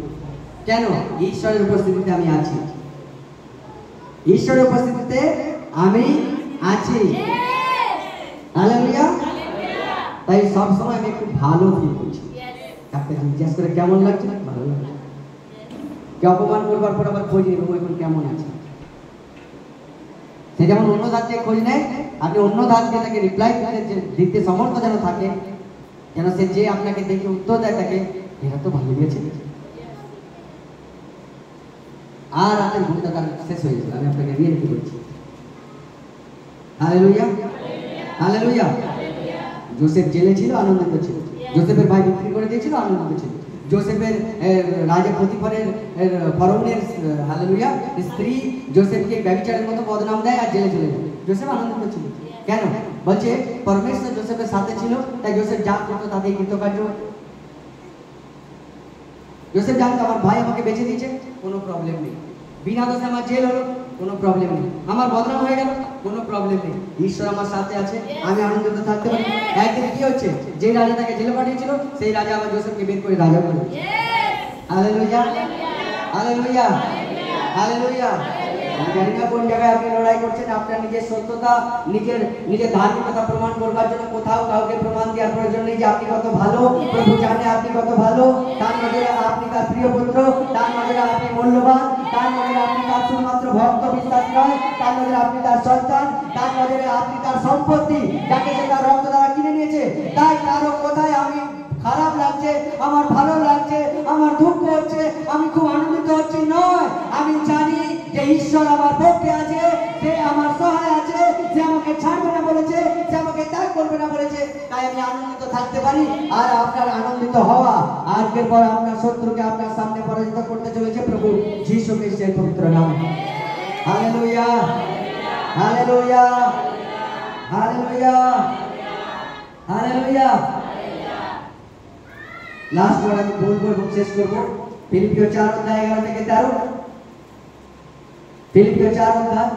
কেন? ঈশ্বরের উপস্থিতিতে আমি আছি, ঈশ্বরের উপস্থিতিতে আমি আছি। হালেলুয়া। তাই সবসময় আমি একটু ভালো ফিল করছি। তাকে জিজ্ঞাসা করে কেমন লাগছে, ভালো লাগছে। কে অপমান করবার পর আবার খোঁজ নেব এখন কেমন আছে। সে যেমন অন্য ধার থেকে খোঁজ নেয়, আপনি অন্য ধার দিয়ে তাকে রিপ্লাই দিতে সমর্থ যেন থাকে, যেন সে যে আপনাকে দেখে উত্তর দেয় তাকে এরা তো ভালো গেছে। আর আপনার ঘুমটা তার শেষ হয়ে গেছে, আমি আপনাকে রিয়েলিটি বলছি। Hallelujah, hallelujah. যোসেফ জেলে ছিল, আনন্দিত ছিল। যোসেফের ভাই বিক্রি করে দিয়েছিল, আনন্দিত ছিল। যোসেফের রাজা পতিফারের ফরৌনের হালেলুয়া স্ত্রী যোসেফকে ব্যভিচারের মতো বদনাম দেয় আর জেলে চলে যায়। যোসেফ আনন্দিত ছিল। কেন? বলছে পরমেশ্বর যোসেফের সাথে ছিল, তাই যোসেফ যা করতো তাতেই কৃতকার্য। যোসেফ জানতো আমার ভাই আমাকে বেঁচে দিয়েছে, কোনো প্রবলেম নেই। বিনা দোষে আমার জেল হলো, কোনো প্রবলেম নেই। আমার বদনাম হয়ে গেল, কোনো প্রবলেম নেই। ঈশ্বর আমার সাথে আছে, আমি আনন্দিত থাকতে পারি। একদিন কি হচ্ছে, যে রাজা তাকে জেলে পাঠিয়েছিল সেই রাজা আবার যোসেফকে বের করে রাজা করে। Hallelujah, hallelujah, hallelujah. আমি জানি না কোন জায়গায় আপনি লড়াই করছেন, আপনার নিজের সত্যতা, নিজের ধার্মিকতা প্রমাণ করবার জন্য কোথাও কাউকে প্রমাণ দেওয়ার প্রয়োজন নেই যে আপনি কত ভালো। প্রভু জানে আপনি কত ভালো। তার নজরে আপনি তার প্রিয় পুত্র, তার নজরে আপনি মূল্যবান, তার নজরে আপনি তার শুধুমাত্র ভক্ত বিশ্বাস নয়, তার নজরে আপনি তার সন্তান, তার নজরে আপনি তার সম্পত্তি, যাকে সে তার রক্ত দ্বারা কিনে নিয়েছে। তাই কারো কোথায় আমি খারাপ লাগছে, আমার ভালো লাগছে, আমার দুঃখ হচ্ছে, আমি খুব আনন্দিত হচ্ছি নয়। আমি জানি যে ঈশ্বর আমার পক্ষে আছে, সে আমার সহায় আছে, সে আমাকে ছাড়বে না বলেছে, সে আমাকে ত্যাগ করবে না বলেছে। তাই আমি আনন্দিত থাকতে পারি। আর আপনার আনন্দিত হওয়া আজকের পর আপনার শত্রুকে আপনার সামনে পরাজিত করতে চলেছে প্রভু যীশু খ্রিস্টের পবিত্র নামে। Hallelujah, hallelujah, hallelujah, hallelujah. Last বার আমি বলবো এবং শেষ করবো। ফিলিপিও 4 অধ্যায় 11 থেকে 13, ফিলিপিও 4 অধ্যায়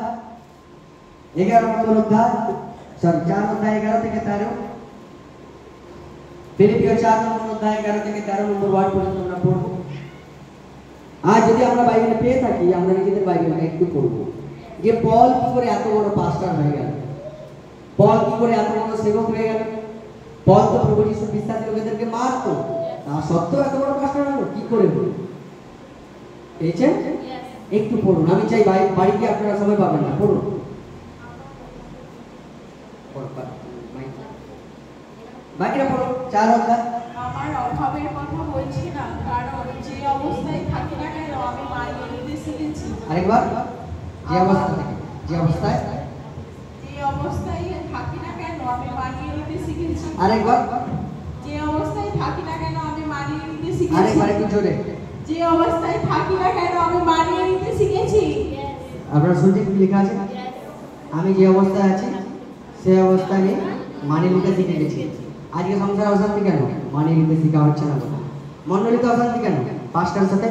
11 নম্বর অধ্যায়, সরি 4 অধ্যায় 11 থেকে 13, ফিলিপিও 4 নম্বর অধ্যায় 11 থেকে 13 নম্বর ওয়ার্ড পর্যন্ত আমরা পড়ব। আর যদি আমরা বাইবেলে পেয়ে থাকি, আমরা নিজেদের বাইবেলটা একটু পড়ব যে পল কি করে এত বড় পাস্টার হয়ে গেল, পল কি করে এত বড় সেবক হয়ে গেল। পল তো প্রভু যিশুর বিশ্বাসী লোকেদেরকে মারতো, তা সত্ত্বেও এত বড় পাস্টার হলো কি করে হলো? পেয়েছেন? একটু পড়ুন, আমি চাই বাড়িতে আপনারা সবাই পাবেন না, পড়ুন। বাকিরা পড়ুন 4 অধ্যায়। আমার অভাবের কথা বলছি না, কারণ যে অবস্থায় থাকি না কেন আমি মানিয়ে নিতে শিখেছি। আরেকবার, যে অবস্থায় যে অবস্থায় থাকি না কেন আমি মানিয়ে নিতে শিখেছি। আরেকবার, যে অবস্থায় থাকি না কেন আমি মানিয়ে নিতে শিখেছি। আরেকবার একটু জোরে। যে অবস্থায় থাকি না কেন আমি মানিয়ে নিতে শিখেছি। আপনারা শুনছেন কি লেখা আছে? আমি যে অবস্থায় আছি সেই অবস্থায় আমি মানিয়ে নিতে শিখে গেছি। আজকে সংসার অশান্তি কেন? মানিয়ে নিতে শিখা হচ্ছে না। মন্ডলীতে অশান্তি কেন? পাস্টারের সাথে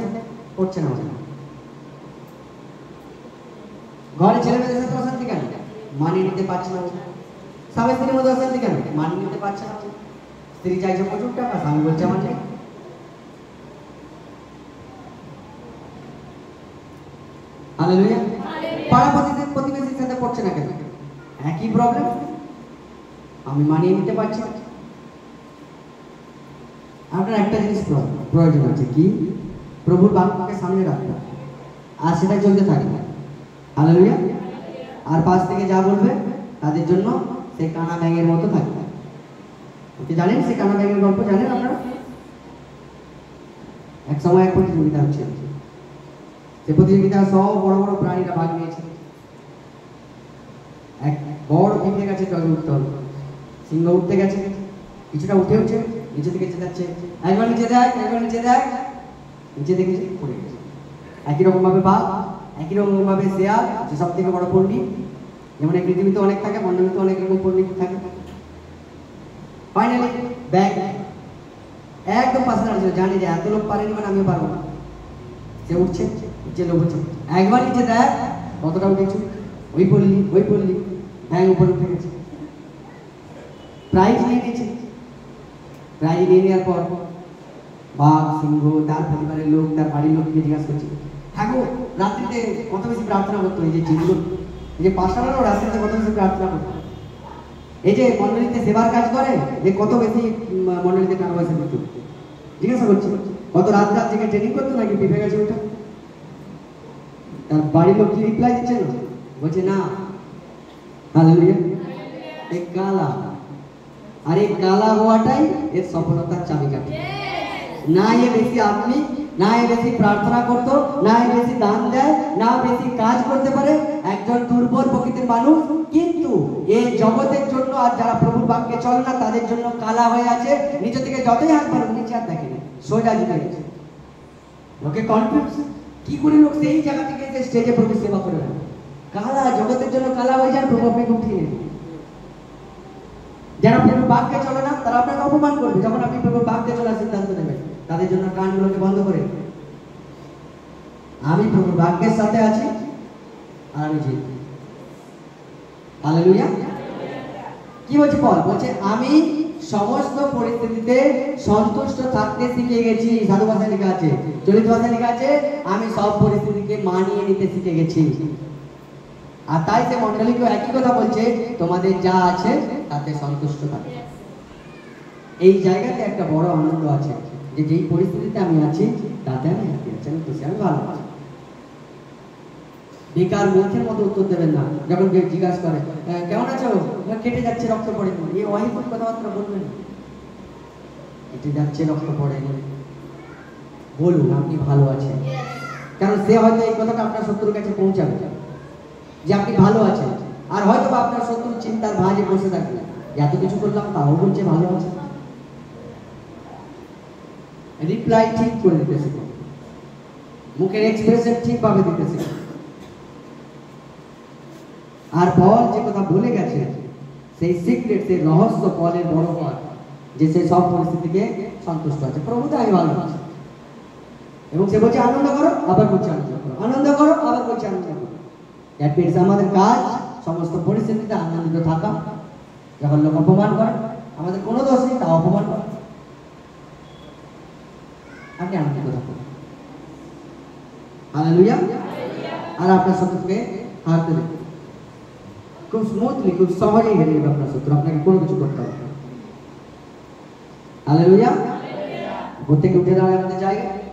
করছে না। ঘরে ছেলেমেয়েদের সাথে অশান্তি কেন? মানিয়ে নিতে পারছে না। স্বামী স্ত্রীর মধ্যে অশান্তি কেন? মানিয়ে নিতে পারছে না। স্ত্রী চাইছে প্রচুর টাকা, স্বামী বলছে আমার নেই। হালেলুয়া। পাড়া প্রতিবেশীর সাথে পড়ছে না কেন? একই প্রবলেম, আমি মানিয়ে নিতে পারছি না। আপনার একটা জিনিস প্রয়োজন আছে, কি? প্রভুর বাক্যকে সামনে রাখতে, আর সেটা চলতে থাকবে। হালেলুয়া। আর পাশ থেকে যা বলবে তাদের জন্য সেই কানা ব্যাঙের মতো থাকবে। জানেন সেই কানা ব্যাঙের গল্প? জানেন আপনারা? এক সময় এক প্রতিযোগিতা হচ্ছে, সে প্রতিযোগিতায় সব বড় বড় প্রাণীরা ভাগ নিয়েছে। এক বড় পিঁপড়ে গাছে জল উঠতে হবে, সিংহ উঠতে গেছে, কিছুটা উঠে উঠে নিচে থেকে যাচ্ছে, একবার নিচে দেখ, একবার নিচে দেখ, নিচে দেখেছে পড়ে গেছে। একই রকম ভাবে বাঘ, একই রকম ভাবে শেয়াল, যে সব থেকে বড় পণ্ডিত, যেমন এই পৃথিবীতে অনেক থাকে, মন্ডলীতে অনেক রকম পণ্ডিত থাকে। ফাইনালি ব্যাগ একদম পাশে দাঁড়িয়েছিল, জানি যে এত লোক পারেনি মানে আমিও পারবো না। সে উঠছে, উঠছে, লোক উঠছে, একবার নিচে দেখ, কতটা উঠেছে, ওই পড়লি, ব্যাগ উপরে উঠে গেছে। প্রাইজ নিয়ে নিয়েছে। প্রাইজ নিয়ে নেওয়ার পর বাঘ, সিংহ, তার পরিবারের লোক, তার বাড়ির লোককে জিজ্ঞাসা করছে, ঠাকুর রাত্রিতে কত বেশি প্রার্থনা করতো? এই যে যেগুলো, এই যে পাশারাও রাত্রিতে কত বেশি প্রার্থনা করতো? এই যে মন্ডলীতে সেবার কাজ করে, যে কত বেশি মন্ডলীতে টাকা পয়সা করতো? জিজ্ঞাসা করছে, কত রাত থেকে ট্রেনিং করতো নাকি বিভে গেছে ওইটা? তার বাড়ির লোক কি রিপ্লাই দিচ্ছে না? বলছে না, হালেলুয়া, এই কালা, আর এই কালা হওয়াটাই এর সফলতার চাবিকাঠি। না এ বেশি আপনি, না এ বেশি প্রার্থনা করতো, না এ বেশি দান দেয়, না বেশি কাজ করতে পারে, একজন দুর্বল প্রকৃতির মানুষ, কিন্তু এই জগতের জন্য আর যারা প্রভুর বাক্যে চলে না তাদের জন্য কালা হয়ে আছে। নিচে থেকে যতই হাত পারো, নিচে আর দেখেনি, সোজা জিতে গেছে। লোকে কনফিউজ, কি করে লোক সেই জায়গা থেকে এসে স্টেজে প্রভু সেবা করে না? কালা, জগতের জন্য কালা হয়ে যায়, প্রভু আপনাকে উঠিয়ে নেবে। যারা প্রভুর বাক্যে চলে না তারা আপনাকে অপমান করবে। যখন আপনি প্রভুর বাক্যে চলার সিদ্ধান্ত নেবেন, তাদের জন্য কানগুলোকে বন্ধ করে, আমি প্রভুর বাক্যের সাথে আছি আর আমি জিতব। হালেলুয়া। কি বলছে পল? বলছে আমি সমস্ত পরিস্থিতিতে সন্তুষ্ট থাকতে শিখে গেছি। সাধু ভাষায় লেখা আছে, চলিত ভাষায় লেখা আছে, আমি সব পরিস্থিতিকে মানিয়ে নিতে শিখে গেছি। আর তাই সে মন্ডলীকে একই কথা বলছে, তোমাদের যা আছে তাতে সন্তুষ্ট থাকো। এই জায়গাতে একটা বড় আনন্দ আছে, যে যেই পরিস্থিতিতে আমি আছি তাতে আমি হ্যাপি আছি, আমি খুশি, আমি ভালো আছি। বেকার মুখের মতো উত্তর দেবেন না। যখন কেউ জিজ্ঞাসা করে কেমন আছো, কেটে যাচ্ছে, রক্ত পড়েনি, এই অহিত কথাবার্তা বলবেন। কেটে যাচ্ছে, রক্ত পড়েনি, বলুন আপনি ভালো আছেন। কারণ সে হয়তো এই কথাটা আপনার শত্রুর কাছে পৌঁছাবে যে আপনি ভালো আছেন। আর হয়তো বা আপনার শত্রুর চিন্তার ভাঁজে বসে থাকবে, এত কিছু করলাম তাও বলছে ভালো আছে। রিপ্লাই ঠিক করে দিতেছে, মুখের এক্সপ্রেশন ঠিকভাবে দিতেছে। আর পল যে কথা বলে গেছে, সেই সিক্রেট, সেই রহস্য পলের বড় হওয়ার, যে সে সব পরিস্থিতিকে সন্তুষ্ট আছে। প্রভুতে আমি ভালো আছি, এবং সে বলছে আনন্দ করো, আবার বলছে আনন্দ করো, আনন্দ করো, আবার বলছে আনন্দ করো। দ্যাট মিনস আমাদের কাজ সমস্ত পরিস্থিতিতে আনন্দিত থাকা। যখন লোক অপমান করে, আমাদের কোনো দোষ নেই, তা অপমান করে, আপনি আনন্দিত থাকুন। হালেলুয়া। আর আপনার শত্রুকে হারতে দেবেন, খুব স্মুথলি, খুব সহজেই হেরে যাবে আপনার শত্রু, আপনাকে কোনো কিছু করতে হবে না। হালেলুয়া। ঘর থেকে উঠে দাঁড়ায় আমাদের জায়গায়।